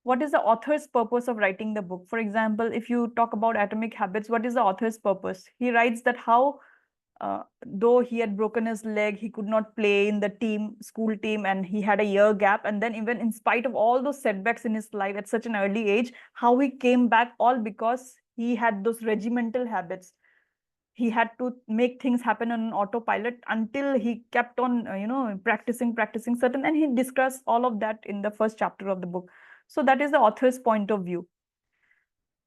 what is the author's purpose of writing the book? For example, if you talk about Atomic Habits, what is the author's purpose? He writes that how, though he had broken his leg, he could not play in the school team, and he had a year gap. And then even in spite of all those setbacks in his life at such an early age, how he came back, all because he had those regimental habits. He had to make things happen on an autopilot until he kept on, practicing certain, and he discussed all of that in the first chapter of the book. So that is the author's point of view.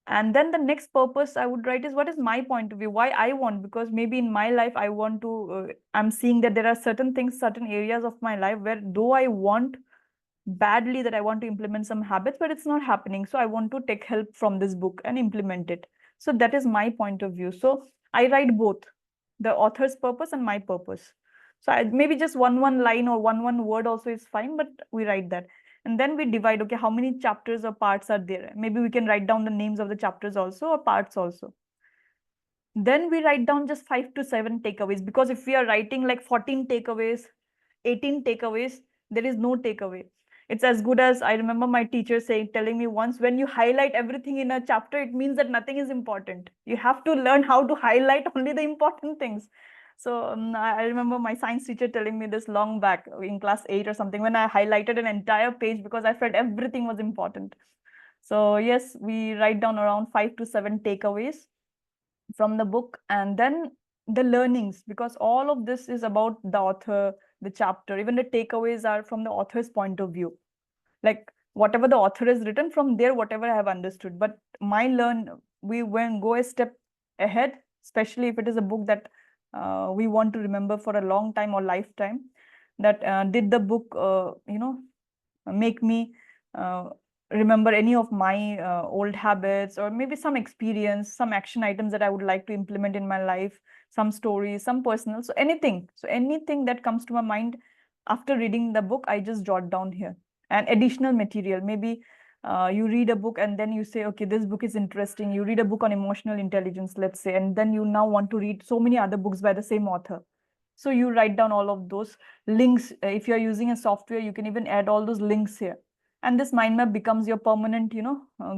And then the next purpose I would write is, what is my point of view, why I want, because maybe in my life I want to, I'm seeing that there are certain things, certain areas of my life where though I want badly that I want to implement some habits, but it's not happening. So I want to take help from this book and implement it. So that is my point of view. So I write both the author's purpose and my purpose. So maybe just one line or one word also is fine, but we write that. And then we divide, okay, how many chapters or parts are there? Maybe we can write down the names of the chapters also or parts also. Then we write down just 5 to 7 takeaways, because if we are writing like 14 takeaways, 18 takeaways, there is no takeaway. It's as good as, I remember my teacher telling me once, when you highlight everything in a chapter, it means that nothing is important. You have to learn how to highlight only the important things. So I remember my science teacher telling me this long back in class 8 or something, when I highlighted an entire page because I felt everything was important. So yes, we write down around 5 to 7 takeaways from the book, and then the learnings, because all of this is about the author, the chapter, even the takeaways are from the author's point of view, like whatever the author has written, from there whatever I have understood. But we when go a step ahead, especially if it is a book that we want to remember for a long time or lifetime, that did the book make me remember any of my old habits, or maybe some experience, some action items that I would like to implement in my life, some stories, some personal, so anything that comes to my mind after reading the book, I just jot down here. And additional material, maybe you read a book and then you say, okay, this book is interesting, you read a book on emotional intelligence, let's say, and then you now want to read so many other books by the same author. So you write down all of those links. If you're using a software, you can even add all those links here. And this mind map becomes your permanent,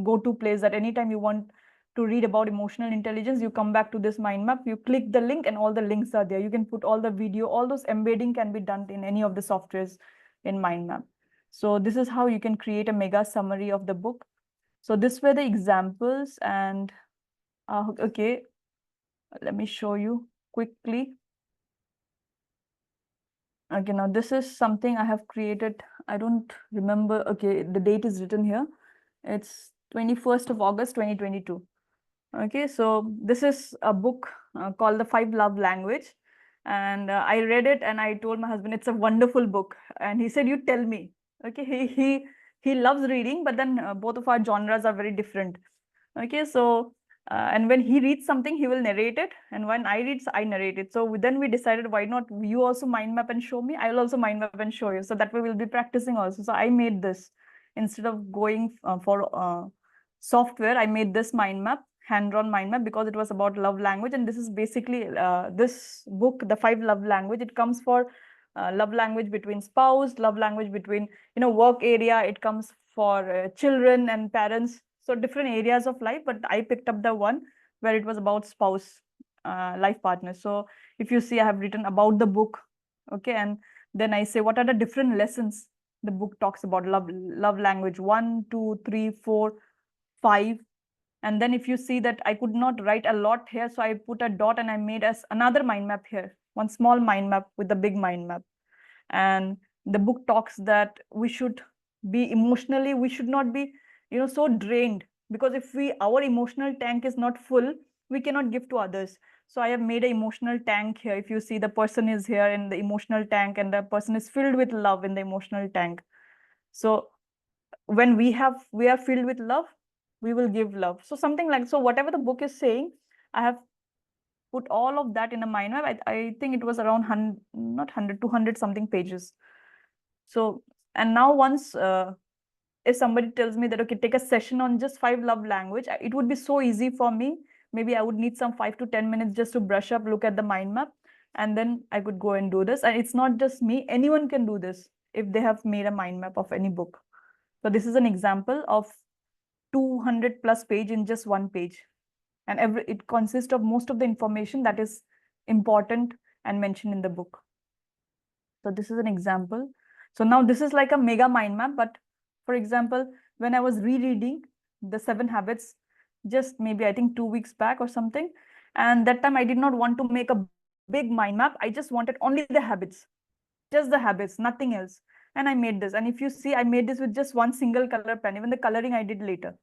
go-to place, that anytime you want to read about emotional intelligence, you come back to this mind map, you click the link and all the links are there. You can put all the video, all those embedding can be done in any of the softwares in mind map. So this is how you can create a mega summary of the book. So this were the examples, and okay, let me show you quickly. Okay, now this is something I have created. I don't remember. Okay, the date is written here. It's 21st of August, 2022. Okay, so this is a book called The 5 Love Language. And I read it and I told my husband, it's a wonderful book. And he said, you tell me. Okay, he loves reading, but then both of our genres are very different. Okay, so and when he reads something, he will narrate it, and when I read, I narrate it. So then we decided, why not you also mind map and show me? I will also mind map and show you. So that way we'll be practicing also. So I made this instead of going for software. I made this mind map, hand-drawn mind map, because it was about love language. And this is basically this book, The 5 Love Language. It comes for love language between spouse, love language between work area. It comes for children and parents. So different areas of life, but I picked up the one where it was about spouse, life partner. So if you see, I have written about the book, okay, and then I say what are the different lessons the book talks about. Love language 1, 2, 3, 4, 5. And then if you see that I could not write a lot here, so I put a dot and I made as another mind map here, one small mind map with the big mind map. And the book talks that we should be emotionally, we should not be so drained, because if our emotional tank is not full, we cannot give to others. So I have made an emotional tank here. If you see, the person is here in the emotional tank, and the person is filled with love in the emotional tank. So when we are filled with love, we will give love. So something like, so whatever the book is saying, I have put all of that in a mind map. I think it was around 100, not 100, 200 something pages. So, and now once if somebody tells me that, okay, take a session on just 5 love language, it would be so easy for me. Maybe I would need some 5 to 10 minutes just to brush up, look at the mind map, and then I could go and do this. And it's not just me, anyone can do this if they have made a mind map of any book. So this is an example of 200 plus page in just one page. And it consists of most of the information that is important and mentioned in the book. So this is an example. So now this is like a mega mind map. But for example, when I was rereading the 7 habits, just maybe I think 2 weeks back or something, and that time I did not want to make a big mind map. I just wanted only the habits, just the habits, nothing else. And I made this. And if you see, I made this with just one single color pen. Even the coloring I did later.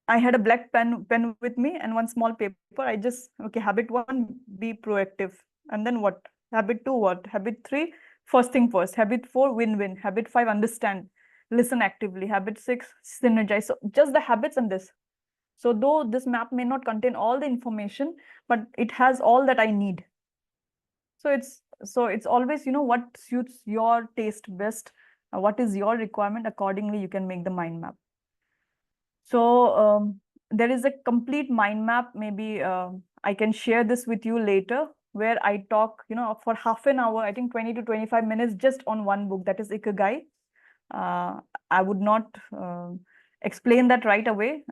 I had a black pen with me and one small paper. I just, okay, habit 1, be proactive. And then what? Habit 2, what? Habit 3, first thing first. Habit 4, win-win. Habit 5, understand, listen actively. Habit 6, synergize. So just the habits and this. So though this map may not contain all the information, but it has all that I need. So it's always, what suits your taste best, what is your requirement, accordingly you can make the mind map. So there is a complete mind map. Maybe I can share this with you later, where I talk, for half an hour, I think 20 to 25 minutes just on one book, that is Ikigai. I would not explain that right away,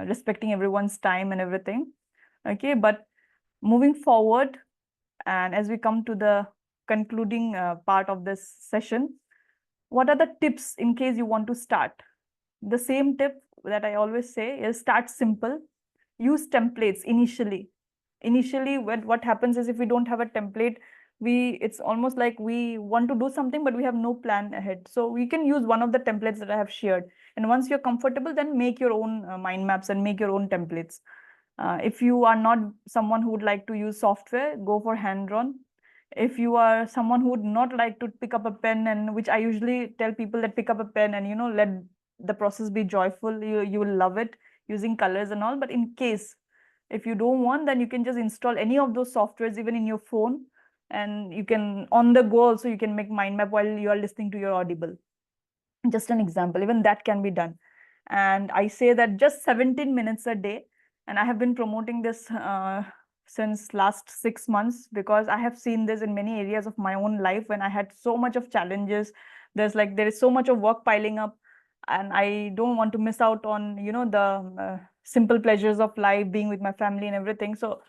respecting everyone's time and everything. Okay, but moving forward, and as we come to the concluding part of this session, what are the tips in case you want to start? The same tip that I always say is start simple, use templates initially. Initially, what happens is if we don't have a template, it's almost like we want to do something, but we have no plan ahead. So we can use one of the templates that I have shared. And once you're comfortable, then make your own mind maps and make your own templates. If you are not someone who would like to use software, go for hand-drawn. If you are someone who would not like to pick up a pen, and which I usually tell people that pick up a pen and let the process be joyful, you will love it using colors and all. But in case if you don't want, then you can just install any of those softwares even in your phone, and you can on the go also you can make mind map while you are listening to your Audible. Just an example, even that can be done. And I say that just 17 minutes a day, and I have been promoting this since last 6 months, because I have seen this in many areas of my own life when I had so much of challenges. There is so much of work piling up, and I don't want to miss out on the simple pleasures of life, being with my family and everything. So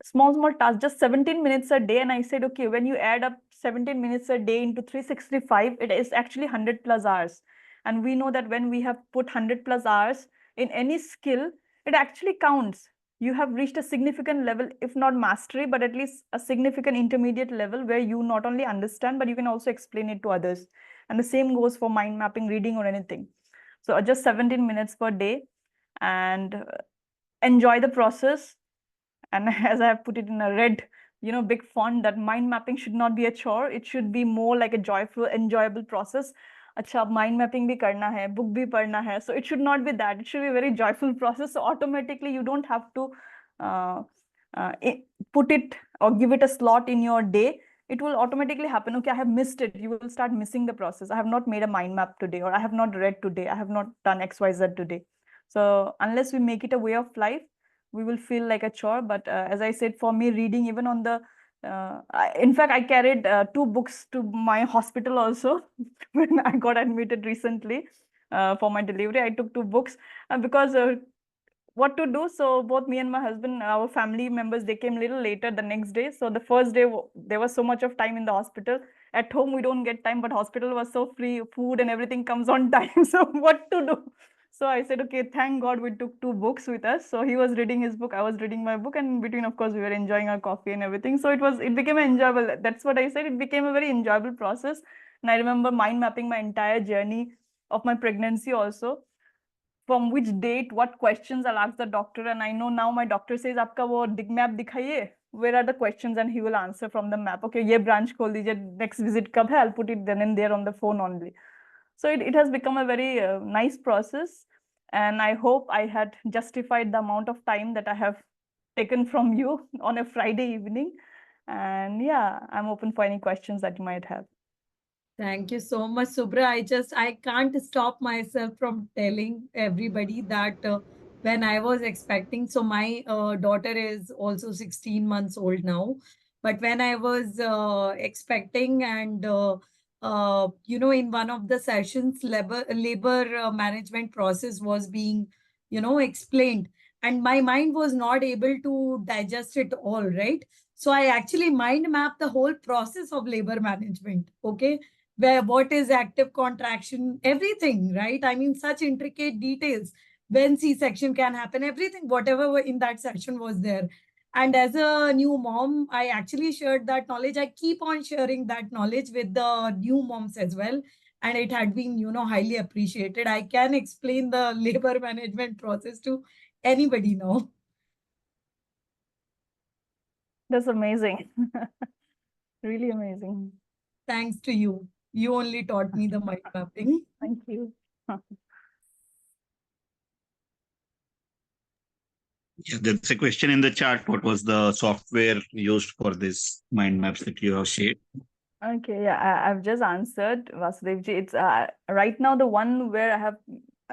small tasks, just 17 minutes a day. And I said, okay, when you add up 17 minutes a day into 365, it is actually 100 plus hours. And we know that when we have put 100 plus hours in any skill, it actually counts. You have reached a significant level, if not mastery, but at least a significant intermediate level, where you not only understand, but you can also explain it to others. And the same goes for mind mapping, reading, or anything. So just 17 minutes per day, and enjoy the process. And as I have put it in a red, big font, that mind mapping should not be a chore. It should be more like a joyful, enjoyable process. Acha, mind mapping bhi karna hai, book bhi padna hai. So it should not be that. It should be a very joyful process. So automatically you don't have to put it or give it a slot in your day. It will automatically happen. Okay, I have missed it. You will start missing the process. I have not made a mind map today, or I have not read today. I have not done XYZ today. So unless we make it a way of life, we will feel like a chore. But as I said, for me, reading, even on the in fact, I carried 2 books to my hospital also. When I got admitted recently for my delivery, I took 2 books because what to do. So both me and my husband, our family members, they came a little later the next day. So the first day there was so much of time in the hospital. At home we don't get time, but hospital was so free, food and everything comes on time. So what to do? So I said, okay, thank God we took 2 books with us. So he was reading his book, I was reading my book, and in between, of course, we were enjoying our coffee and everything. So it became enjoyable. That's what I said. It became a very enjoyable process. And I remember mind mapping my entire journey of my pregnancy also, from which date, what questions I'll ask the doctor. And I know now my doctor says, "Aapka wo map dikhaiye. Where are the questions?" And he will answer from the map. Okay, ye branch khol dijiye, next visit kab hai? I'll put it then and there on the phone only. So it has become a very nice process. And I hope I had justified the amount of time that I have taken from you on a Friday evening. And yeah, I'm open for any questions that you might have. Thank you so much, Subra. I can't stop myself from telling everybody that when I was expecting, so my daughter is also 16 months old now. But when I was expecting, and in one of the sessions, labor management process was being, explained, and my mind was not able to digest it all, right? So I actually mind mapped the whole process of labor management. Okay, where what is active contraction, everything, right? I mean, such intricate details, when C-section can happen, everything, whatever in that section was there. And as a new mom, I actually shared that knowledge. I keep on sharing that knowledge with the new moms as well, and it had been, highly appreciated. I can explain the labor management process to anybody now. That's amazing. Really amazing. Thanks to you. You only taught me the mind mapping. Thank you. Yeah, there's a question in the chat. What was the software used for this mind maps that you have shared? Okay, yeah, I've just answered, Vasudevji. It's right now the one where I have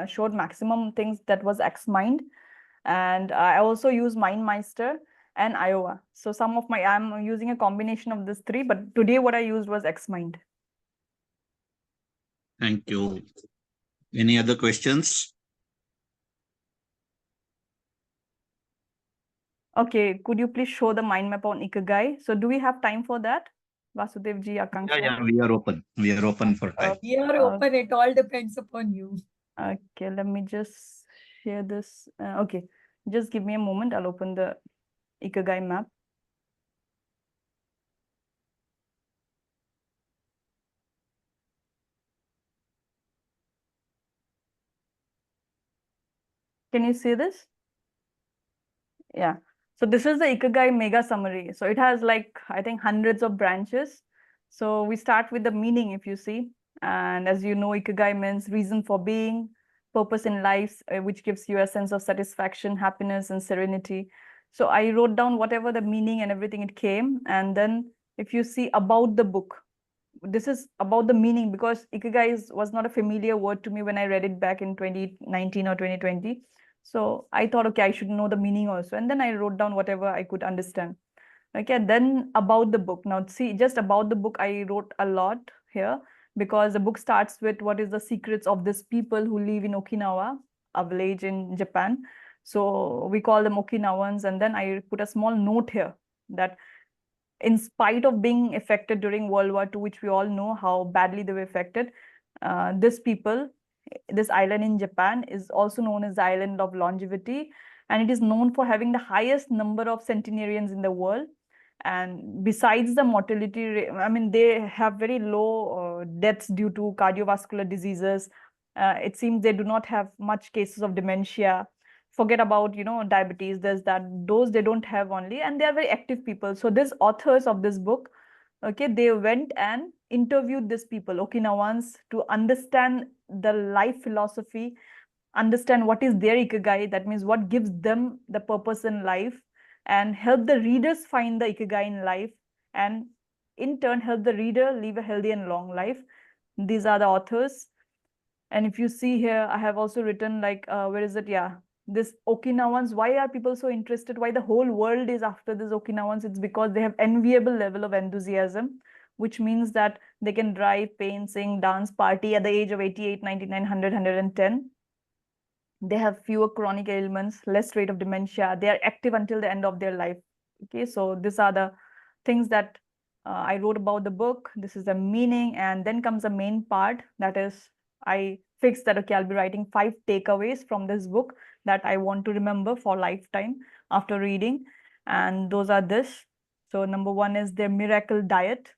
showed maximum things, that was XMind, and I also use MindMeister and Iowa. So I'm using a combination of these three, but today what I used was XMind. Thank you. Any other questions? Okay, could you please show the mind map on Ikigai? So do we have time for that? Vasudevji, Akanksha? Yeah, we are open. We are open for time. We are open. It all depends upon you. Okay, let me just share this. Okay, just give me a moment. I'll open the Ikigai map. Can you see this? Yeah. So this is the Ikigai mega summary. So it has like, I think, hundreds of branches. So we start with the meaning, if you see. And as you know, Ikigai means reason for being, purpose in life, which gives you a sense of satisfaction, happiness, and serenity. So I wrote down whatever the meaning and everything it came. And then if you see about the book, this is about the meaning, because Ikigai was not a familiar word to me when I read it back in 2019 or 2020. So I thought, okay, I should know the meaning also. And then I wrote down whatever I could understand. Okay, then about the book. Now, see, just about the book, I wrote a lot here, because the book starts with what is the secrets of these people who live in Okinawa, a village in Japan. So we call them Okinawans. And then I put a small note here that in spite of being affected during World War II, which we all know how badly they were affected, this island in Japan is also known as the island of longevity, and it is known for having the highest number of centenarians in the world. And besides the mortality rate, I mean, they have very low deaths due to cardiovascular diseases. It seems they do not have much cases of dementia. Forget about, diabetes, there's that, those they don't have only, and they are very active people. So these authors of this book, okay, they went and interviewed these people, Okinawans, to understand the life philosophy, understand what is their Ikigai, that means what gives them the purpose in life, and help the readers find the Ikigai in life, and in turn help the reader live a healthy and long life. These are the authors. And if you see here, I have also written like, where is it? Yeah, this Okinawans. Why are people so interested? Why the whole world is after this Okinawans? It's because they have enviable level of enthusiasm, which means that they can drive, paint, sing, dance, party at the age of 88, 99, 100, 110. They have fewer chronic ailments, less rate of dementia. They are active until the end of their life. Okay, so these are the things that I wrote about the book. This is the meaning, and then comes the main part. That is, I fixed that, okay, I'll be writing 5 takeaways from this book that I want to remember for lifetime after reading. And those are this. So number 1 is their miracle diet.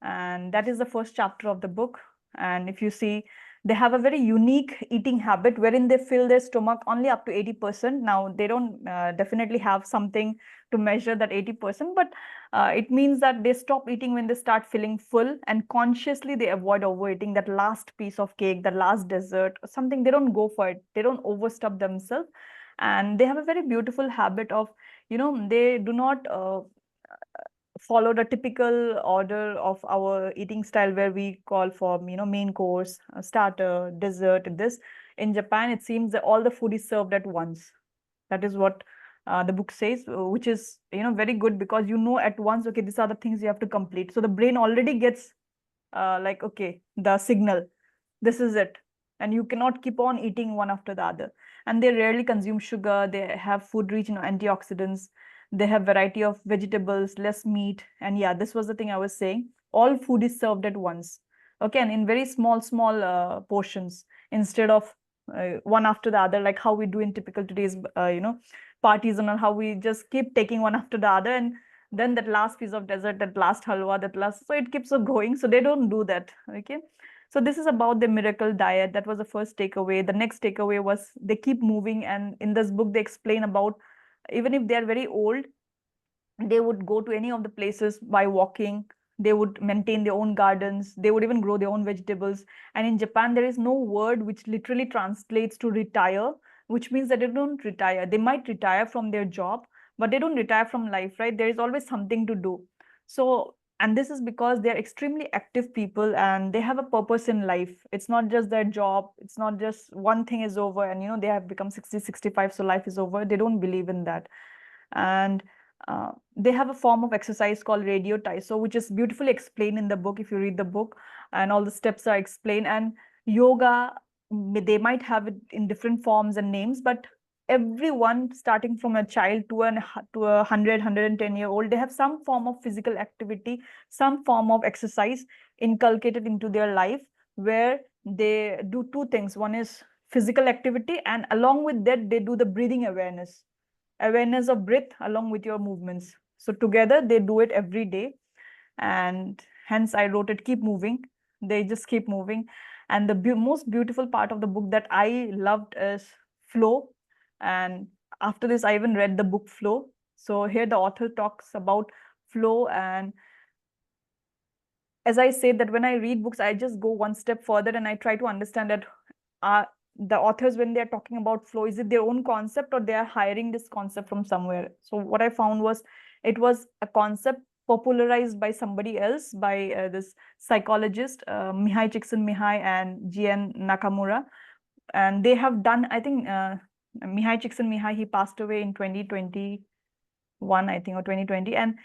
And that is the first chapter of the book. And if you see, they have a very unique eating habit wherein they fill their stomach only up to 80%. Now, they don't definitely have something to measure that 80%, but it means that they stop eating when they start feeling full, and consciously they avoid overeating that last piece of cake, the last dessert, or something. They don't go for it. They don't overstuff themselves. And they have a very beautiful habit of, they do not follow the typical order of our eating style, where we call for, main course, starter, dessert. This in Japan, it seems that all the food is served at once. That is what the book says, which is, very good, because at once, okay, these are the things you have to complete. So the brain already gets like, okay, the signal, this is it, and you cannot keep on eating one after the other. And they rarely consume sugar. They have food rich in antioxidants. They have variety of vegetables, less meat. And yeah, this was the thing I was saying. All food is served at once. Okay, and in very small portions, instead of one after the other, like how we do in typical today's, parties, and how we just keep taking one after the other, and then that last piece of dessert, that last halwa, that last, so it keeps on going. So they don't do that. Okay, So this is about the miracle diet. That was the first takeaway. The next takeaway was they keep moving, and in this book they explain about even if they are very old, they would go to any of the places by walking. They would maintain their own gardens. They would even grow their own vegetables. And in Japan, there is no word which literally translates to retire, which means that they don't retire. They might retire from their job, but they don't retire from life, right? There is always something to do. So, and this is because they're extremely active people and they have a purpose in life. It's not just their job. It's not just one thing is over and, they have become 60, 65, so life is over. They don't believe in that. And they have a form of exercise called radio so which is beautifully explained in the book if you read the book, and all the steps are explained. And yoga, they might have it in different forms and names, but everyone starting from a child to a 110-year-old, they have some form of physical activity, some form of exercise inculcated into their life, where they do two things. One is physical activity, and along with that they do the breathing awareness of breath along with your movements. So together they do it every day, and hence I wrote it, keep moving. They just keep moving. And the most beautiful part of the book that I loved is flow. And after this, I even read the book Flow. So here the author talks about flow. And as I said, that when I read books, I just go one step further and I try to understand that the authors, when they're talking about flow, is it their own concept or they are hiring this concept from somewhere? So what I found was it was a concept popularized by somebody else, by this psychologist, Mihai Csikszentmihalyi and G.N. Nakamura. And they have done, I think, Mihai Csikszentmihalyi, he passed away in 2021, I think, or 2020. And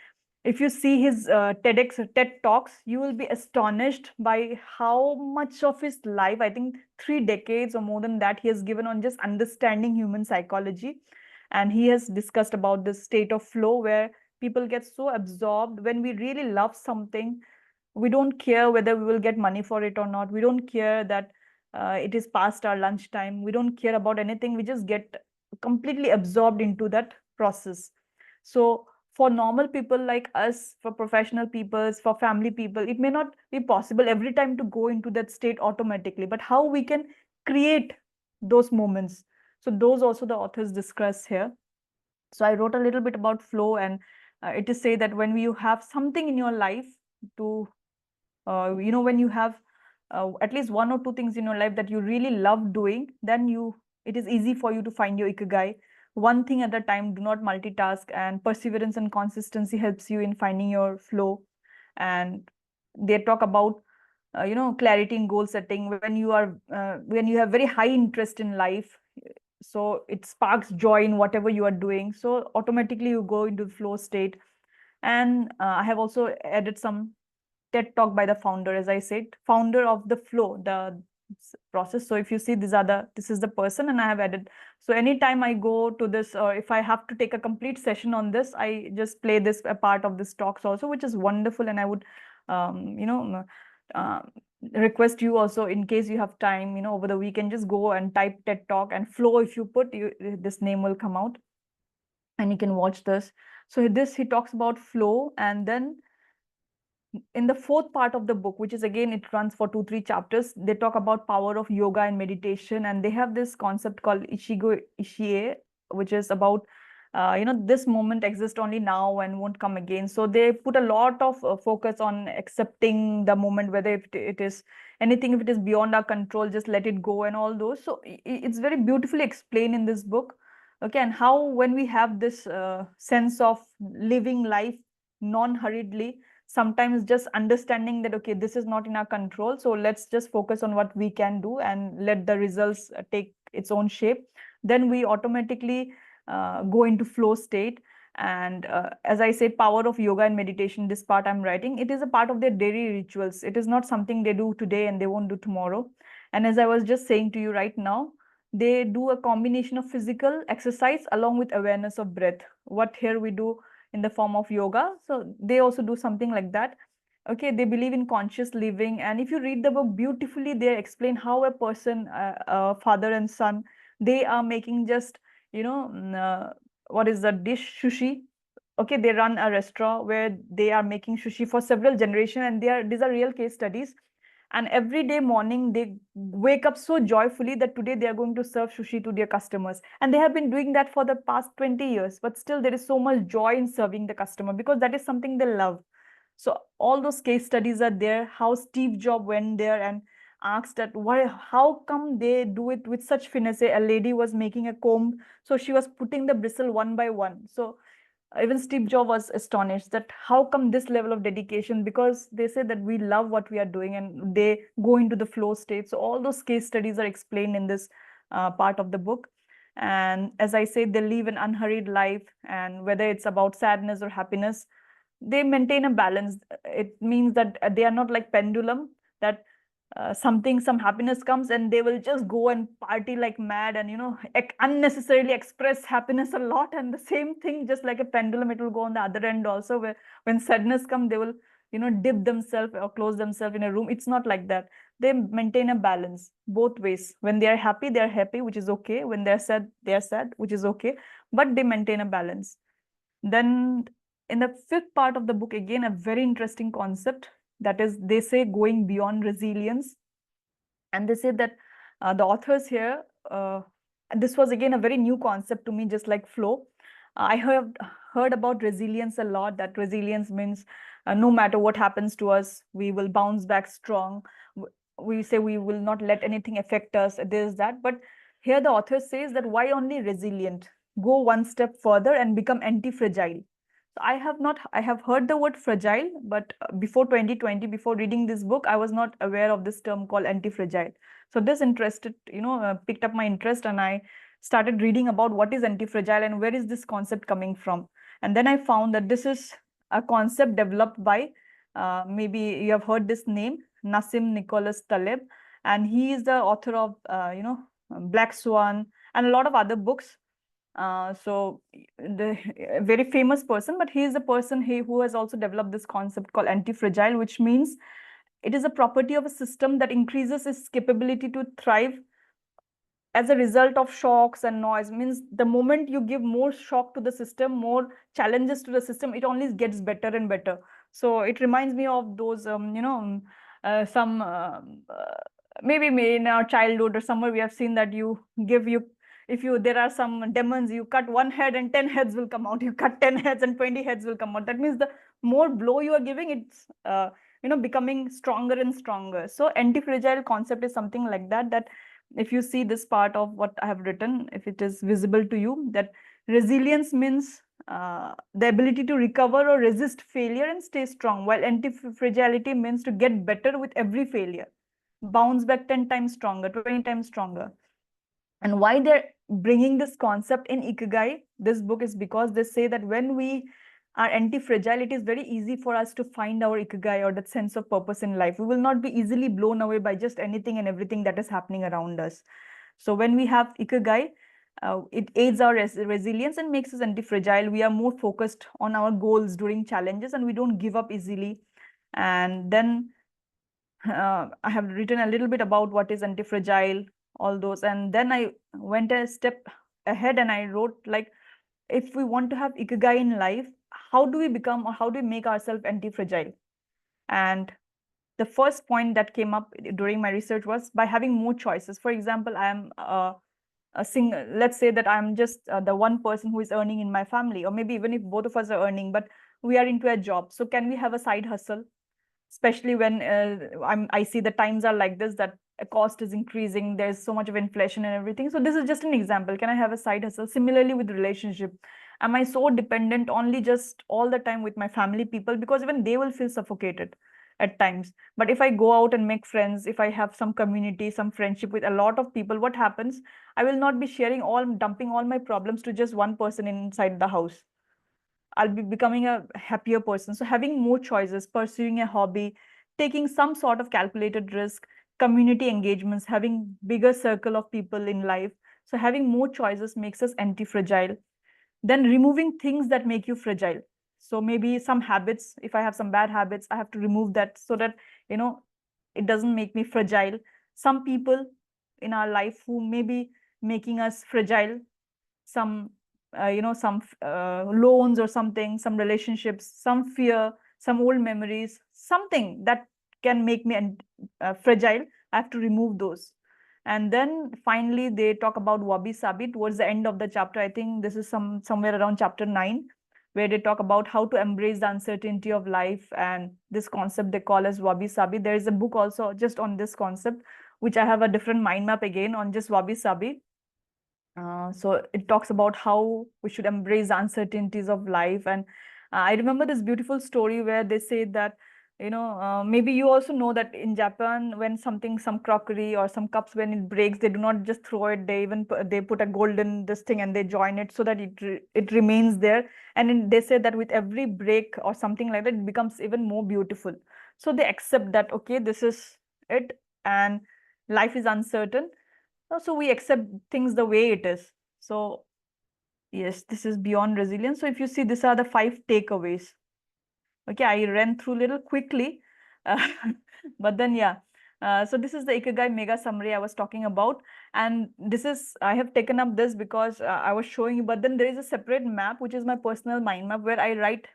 if you see his TED Talks, you will be astonished by how much of his life, I think 3 decades or more than that, he has given on just understanding human psychology. And he has discussed about this state of flow where people get so absorbed. When we really love something, we don't care whether we will get money for it or not. We don't care that it is past our lunchtime. We don't care about anything. We just get completely absorbed into that process. So for normal people like us, for professional people, for family people, it may not be possible every time to go into that state automatically, but how we can create those moments. So those also the authors discuss here. So I wrote a little bit about flow, and it is say that when you have something in your life to, when you have at least 1 or 2 things in your life that you really love doing, then it is easy for you to find your ikigai. One thing at a time, do not multitask, and perseverance and consistency helps you in finding your flow. And they talk about clarity in goal setting. When you have very high interest in life, so it sparks joy in whatever you are doing, so automatically you go into the flow state. And I have also added some TED Talk by the founder, as I said, founder of the flow, the process. So if you see, this is the person, and I have added. So anytime I go to this, or if I have to take a complete session on this, I just play this a part of this talks also, which is wonderful. And I would, request you also, in case you have time, over the weekend, just go and type TED Talk and flow. If you put, this name will come out, and you can watch this. So he talks about flow, and then in the 4th part of the book, which is again, it runs for 2-3 chapters, they talk about power of yoga and meditation. And they have this concept called Ichigo Ishie, which is about, this moment exists only now and won't come again. So they put a lot of focus on accepting the moment, whether if it is anything, if it is beyond our control, just let it go and all those. So it's very beautifully explained in this book. Okay, and how when we have this sense of living life non-hurriedly, sometimes just understanding that, okay, this is not in our control, so let's just focus on what we can do and let the results take its own shape, then we automatically go into flow state. And as I say, power of yoga and meditation, this part I'm writing, it is a part of their daily rituals. It is not something they do today and they won't do tomorrow. And as I was just saying to you right now, they do a combination of physical exercise along with awareness of breath, what here we do in the form of yoga. So they also do something like that. Okay, they believe in conscious living. And if you read the book beautifully, they explain how a person, father and son, they are making just, what is the dish, sushi. Okay, they run a restaurant where they are making sushi for several generations, and these are real case studies. And every day morning, they wake up so joyfully that today they are going to serve sushi to their customers. And they have been doing that for the past 20 years. But still, there is so much joy in serving the customer because that is something they love. So all those case studies are there, how Steve Jobs went there and asked that why, how come they do it with such finesse. A lady was making a comb, so she was putting the bristle one by one. So even Steve Jobs was astonished that how come this level of dedication, because they say that we love what we are doing and they go into the flow state. So all those case studies are explained in this part of the book. And as I say, they live an unhurried life, and whether it's about sadness or happiness, they maintain a balance. It means that they are not like pendulum, that some happiness comes and they will just go and party like mad and unnecessarily express happiness a lot, and the same thing, just like a pendulum, it will go on the other end also, where when sadness comes, they will dip themselves or close themselves in a room. It's not like that. They maintain a balance both ways. When they are happy, which is okay. When they are sad, which is okay, but they maintain a balance. Then in the fifth part of the book, again, a very interesting concept, that is, they say going beyond resilience. And they say that the authors here, this was again a very new concept to me, just like flow. I have heard about resilience a lot, that resilience means no matter what happens to us, we will bounce back strong. We say we will not let anything affect us, this, that. But here the author says that why only resilient? Go one step further and become anti-fragile. I have heard the word fragile, but before 2020, before reading this book, I was not aware of this term called anti-fragile. So this picked up my interest, and I started reading about what is anti-fragile and where is this concept coming from. And then I found that this is a concept developed by, maybe you have heard this name, Nassim Nicholas Taleb, and he is the author of, Black Swan and a lot of other books. So the very famous person, but he is a person who has also developed this concept called anti-fragile, which means it is a property of a system that increases its capability to thrive as a result of shocks and noise. Means the moment you give more shock to the system, more challenges to the system, it only gets better and better. So it reminds me of those some maybe in our childhood or somewhere we have seen that if there are some demons, you cut one head and 10 heads will come out. You cut 10 heads and 20 heads will come out. That means the more blow you are giving, it's becoming stronger and stronger. So anti-fragile concept is something like that, that if you see this part of what I have written, if it is visible to you, that resilience means the ability to recover or resist failure and stay strong, while anti-fragility means to get better with every failure, bounce back 10 times stronger, 20 times stronger. And why they're bringing this concept in Ikigai, this book, is because they say that when we are anti-fragile, it is very easy for us to find our Ikigai, or that sense of purpose in life. We will not be easily blown away by just anything and everything that is happening around us. So when we have Ikigai, it aids our resilience and makes us anti-fragile. We are more focused on our goals during challenges, and we don't give up easily. And then I have written a little bit about what is anti-fragile, all those. And then I went a step ahead and I wrote, like, if we want to have Ikigai in life, how do we become, or how do we make ourselves anti-fragile? And the first point that came up during my research was by having more choices. For example, I am a single, let's say that I'm just the one person who is earning in my family, or maybe even if both of us are earning, but we are into a job. So can we have a side hustle? Especially when I see the times are like this, that a cost is increasing, there's so much of inflation and everything. So this is just an example. Can I have a side hustle? Similarly with relationship, am I so dependent only just all the time with my family people? Because even they will feel suffocated at times. But if I go out and make friends, if I have some community, some friendship with a lot of people, what happens? I will not be dumping all my problems to just one person inside the house. I'll be becoming a happier person. So having more choices, pursuing a hobby, taking some sort of calculated risk, community engagements, having bigger circle of people in life. So having more choices makes us anti-fragile. Then removing things that make you fragile. So maybe some habits, if I have some bad habits, I have to remove that so that, it doesn't make me fragile. Some people in our life who may be making us fragile, some some loans or something, some relationships, some fear, some old memories, something that can make me fragile, I have to remove those. And then finally they talk about wabi sabi towards the end of the chapter. I think this is somewhere around chapter 9, where they talk about how to embrace the uncertainty of life, and this concept they call as wabi sabi. There is a book also just on this concept, which I have a different mind map again on just wabi sabi. So it talks about how we should embrace the uncertainties of life. And I remember this beautiful story where they say that, maybe you also know that in Japan, when some crockery or some cups, when it breaks, they do not just throw it. They even they put a golden this thing and they join it so that it remains there. And they say that with every break or something like that, it becomes even more beautiful. So they accept that, okay, this is it, and life is uncertain. So we accept things the way it is. So yes, this is beyond resilience. So if you see, these are the 5 takeaways. Okay, I ran through a little quickly, but then yeah. So this is the Ikigai mega summary I was talking about. And this is, I have taken up this because I was showing you, but then there is a separate map, which is my personal mind map, where I write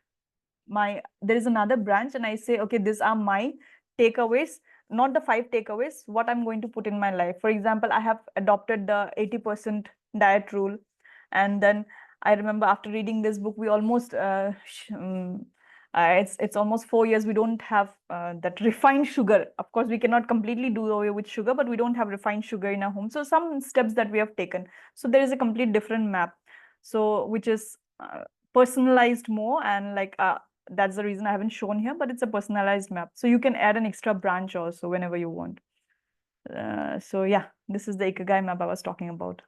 there is another branch and I say, okay, these are my takeaways, not the 5 takeaways, what I'm going to put in my life. For example, I have adopted the 80% diet rule. And then I remember after reading this book, we almost, it's almost 4 years, we don't have that refined sugar. Of course, we cannot completely do away with sugar, but we don't have refined sugar in our home. So some steps that we have taken. So there is a complete different map. So which is personalized more, and like that's the reason I haven't shown here, but it's a personalized map. So you can add an extra branch also whenever you want. So yeah, this is the Ikigai map I was talking about.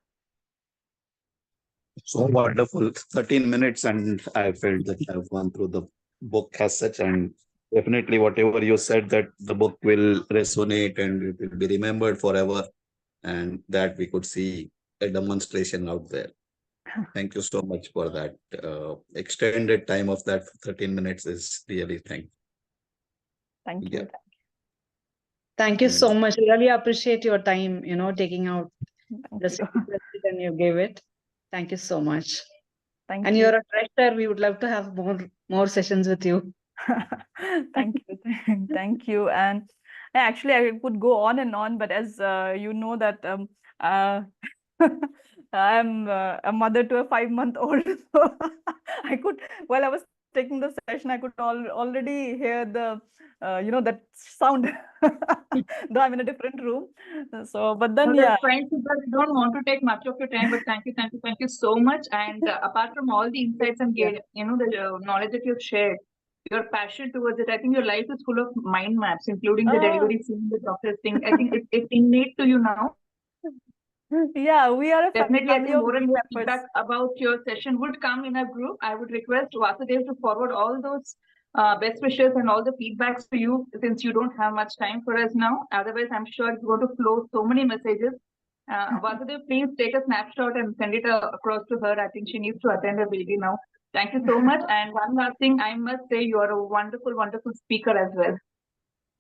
So wonderful. 13 minutes, and I felt that I've gone through the book as such, and definitely whatever you said, that the book will resonate and it will be remembered forever, and that we could see a demonstration out there. Thank you so much for that. Extended time of that 13 minutes is really Thank you. Yeah. Thank you so much. Really appreciate your time, taking out Thank the you. and you gave it. Thank you so much. Thank And you. you're a treasure. We would love to have more sessions with you. Thank you. Thank you. And actually, I could go on and on, but as you know that I'm a mother to a 5-month-old, so I could, while I was taking the session, I could already hear the that sound, though I'm in a different room. So, but then No, yeah. that's fine, Subra. We don't want to take much of your time, but thank you so much. And apart from all the insights and the knowledge that you've shared, your passion towards it, I think your life is full of mind maps, including the delivery scene, the doctor's thing. I think it's innate to you now. Yeah, we are a Definitely, I family think of more and dream more mappers. feedback about your session would come in our group. I would request Vasudev to forward all those best wishes and all the feedbacks to you, since you don't have much time for us now. Otherwise, I'm sure it's going to flow so many messages. Vasudev, please take a snapshot and send it across to her. I think she needs to attend a baby now. Thank you so much. And one last thing, I must say you are a wonderful, wonderful speaker as well.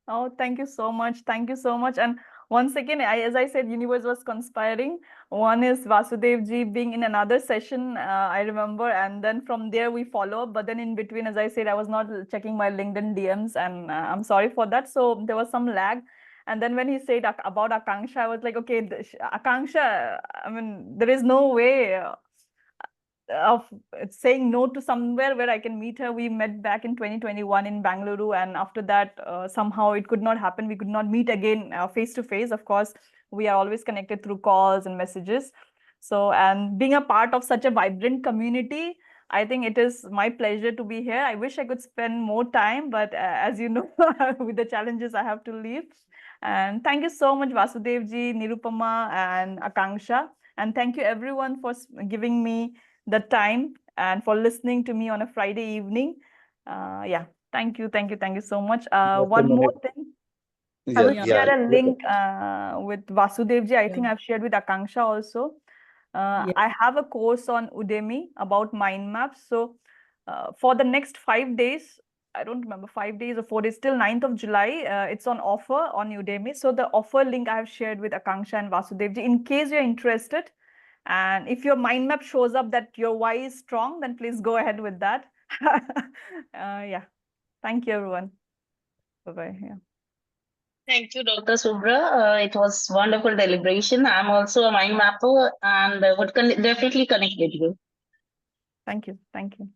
Oh, thank you so much. Thank you so much. And once again, as I said, universe was conspiring. One is Vasudev ji being in another session, I remember, and then from there we follow up. But then in between, as I said, I was not checking my LinkedIn DMs, and I'm sorry for that. So there was some lag. And then when he said about Akanksha, I was like, okay, Akanksha, I mean, there is no way of saying no to somewhere where I can meet her. We met back in 2021 in Bangalore, and after that, somehow it could not happen. We could not meet again face to face. Of course, we are always connected through calls and messages. So, and being a part of such a vibrant community, I think it is my pleasure to be here. I wish I could spend more time, but as you know, with the challenges, I have to leave. And thank you so much, Vasudev ji, Nirupama, and Akanksha. And thank you everyone for giving me the time and for listening to me on a Friday evening. Yeah, thank you so much. One more thing. I will share a link with Vasudev ji. I think I've shared with Akanksha also. I have a course on Udemy about mind maps. So for the next 5 days, I don't remember, 5 days or 4 days, till 9th of July, it's on offer on Udemy. So the offer link I have shared with Akanksha and Vasudev ji. In case you're interested, and if your mind map shows up that your why is strong, then please go ahead with that. Yeah. Thank you, everyone. Bye-bye. Yeah. Thank you, Dr. Subra. It was wonderful deliberation. I'm also a mind mapper and would definitely connect with you. Thank you. Thank you.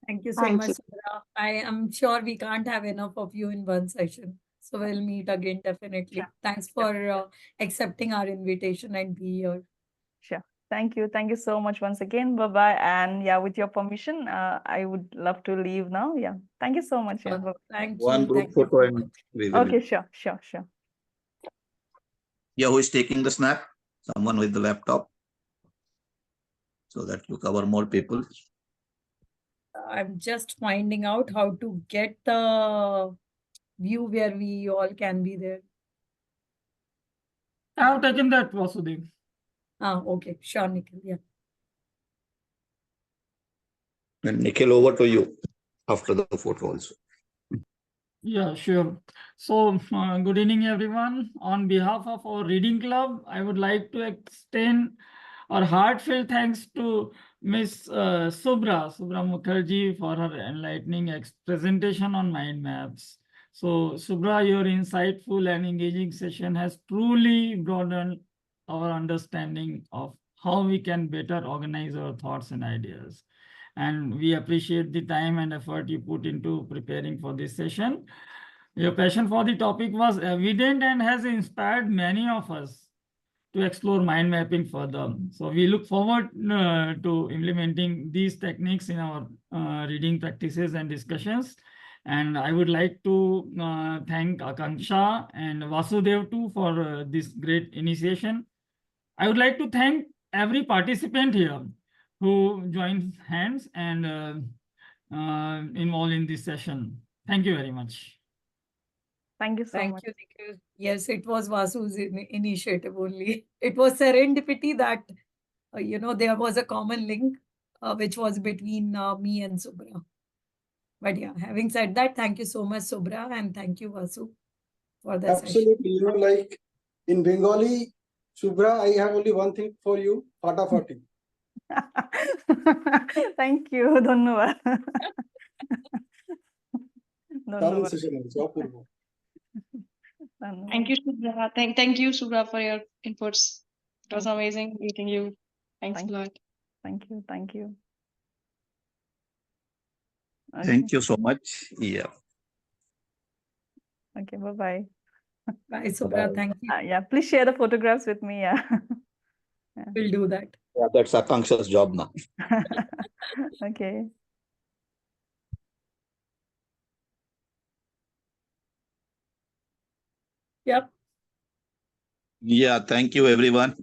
Thank you so Thank much, you. Subra. I am sure we can't have enough of you in one session. So we'll meet again, definitely. Sure. Thanks for accepting our invitation and be here. Sure. Thank you. Thank you so much once again. Bye-bye. And yeah, with your permission, I would love to leave now. Yeah. Thank you so much. Yeah. Thank One you. group Thank you photo so and much. we will. Okay, sure. Yeah, who is taking the snap? Someone with the laptop. So that you cover more people. I'm just finding out how to get the view where we all can be there. I have taken that, Vasudev. Okay. Sure, Nikhil. Yeah. And Nikhil, over to you after the photo also. Yeah, sure. So, good evening, everyone. On behalf of our reading club, I would like to extend our heartfelt thanks to Miss Subra Mukherjee for her enlightening presentation on mind maps. So, Subra, your insightful and engaging session has truly broadened our understanding of how we can better organize our thoughts and ideas. And we appreciate the time and effort you put into preparing for this session. Your passion for the topic was evident and has inspired many of us to explore mind mapping further. So we look forward to implementing these techniques in our reading practices and discussions. And I would like to thank Akanksha and Vasudev too for this great initiation. I would like to thank every participant here who joined hands and involved in this session. Thank you very much. Thank you so Thank much. you, Nikhil. Yes, it was Vasu's initiative only. It was serendipity that, there was a common link which was between me and Subra. But yeah, having said that, thank you so much, Subra, and thank you, Vasu, for the session. Absolutely. Like in Bengali, Subra, I have only one thing for you, fatafati. Thank you. Dhanyavad. Darun session also, apurva. Thank you, Subra. Thank you, Subra, for your inputs. It was amazing meeting you. Thanks a lot. Thank you. Thank you. Okay. Thank you so much. Yeah. Okay. Bye-bye. Bye, Subra. Bye. Thank you. Yeah. Please share the photographs with me. Yeah. We'll do that. Yeah, that's Akanksha's job now. Okay. Yep. Yeah, thank you, everyone.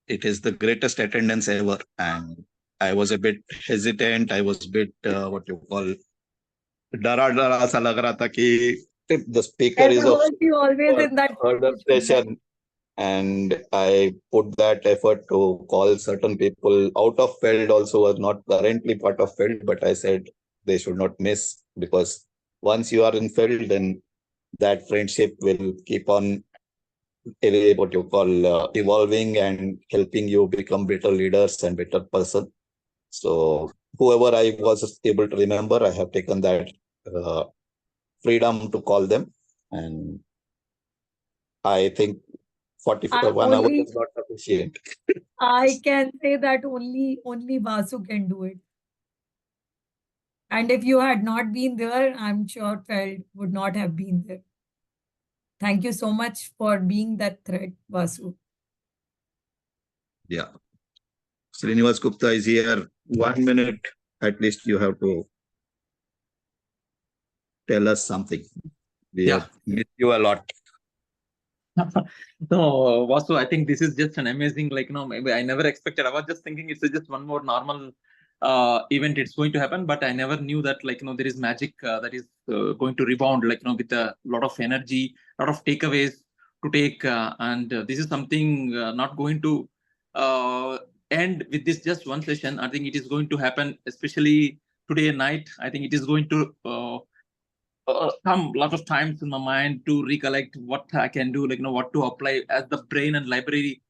It is the greatest attendance ever. And I was a bit hesitant. I was a bit, what you call, dara sa lag raha tha ki if the speaker As is I of heard you always in that harder session. And I put that effort to call certain people out of FELD also was not currently part of FELD, but I said they should not miss, because once you are in FELD, then that friendship will keep on what you call evolving and helping you become better leaders and better person. So whoever I was able to remember, I have taken that freedom to call them, and I think 1 hour is not sufficient. I can say that only Vasu can do it. And if you had not been there, I'm sure FELD would not have been there. Thank you so much for being that thread, Vasu. Yeah. Srinivas Gupta is here. 1 minute, at least you have to tell us something. We have missed you a lot. No, Vasu, I think this is just an amazing, maybe I never expected. I was just thinking it's just one more normal event it's going to happen, but I never knew that, there is magic that is going to rebound, with a lot of energy, a lot of takeaways to take. And this is something not going to end with this just one session. I think it is going to happen, especially today night. I think it is going to come a lot of times in my mind to recollect what I can do, what to apply as the brain and library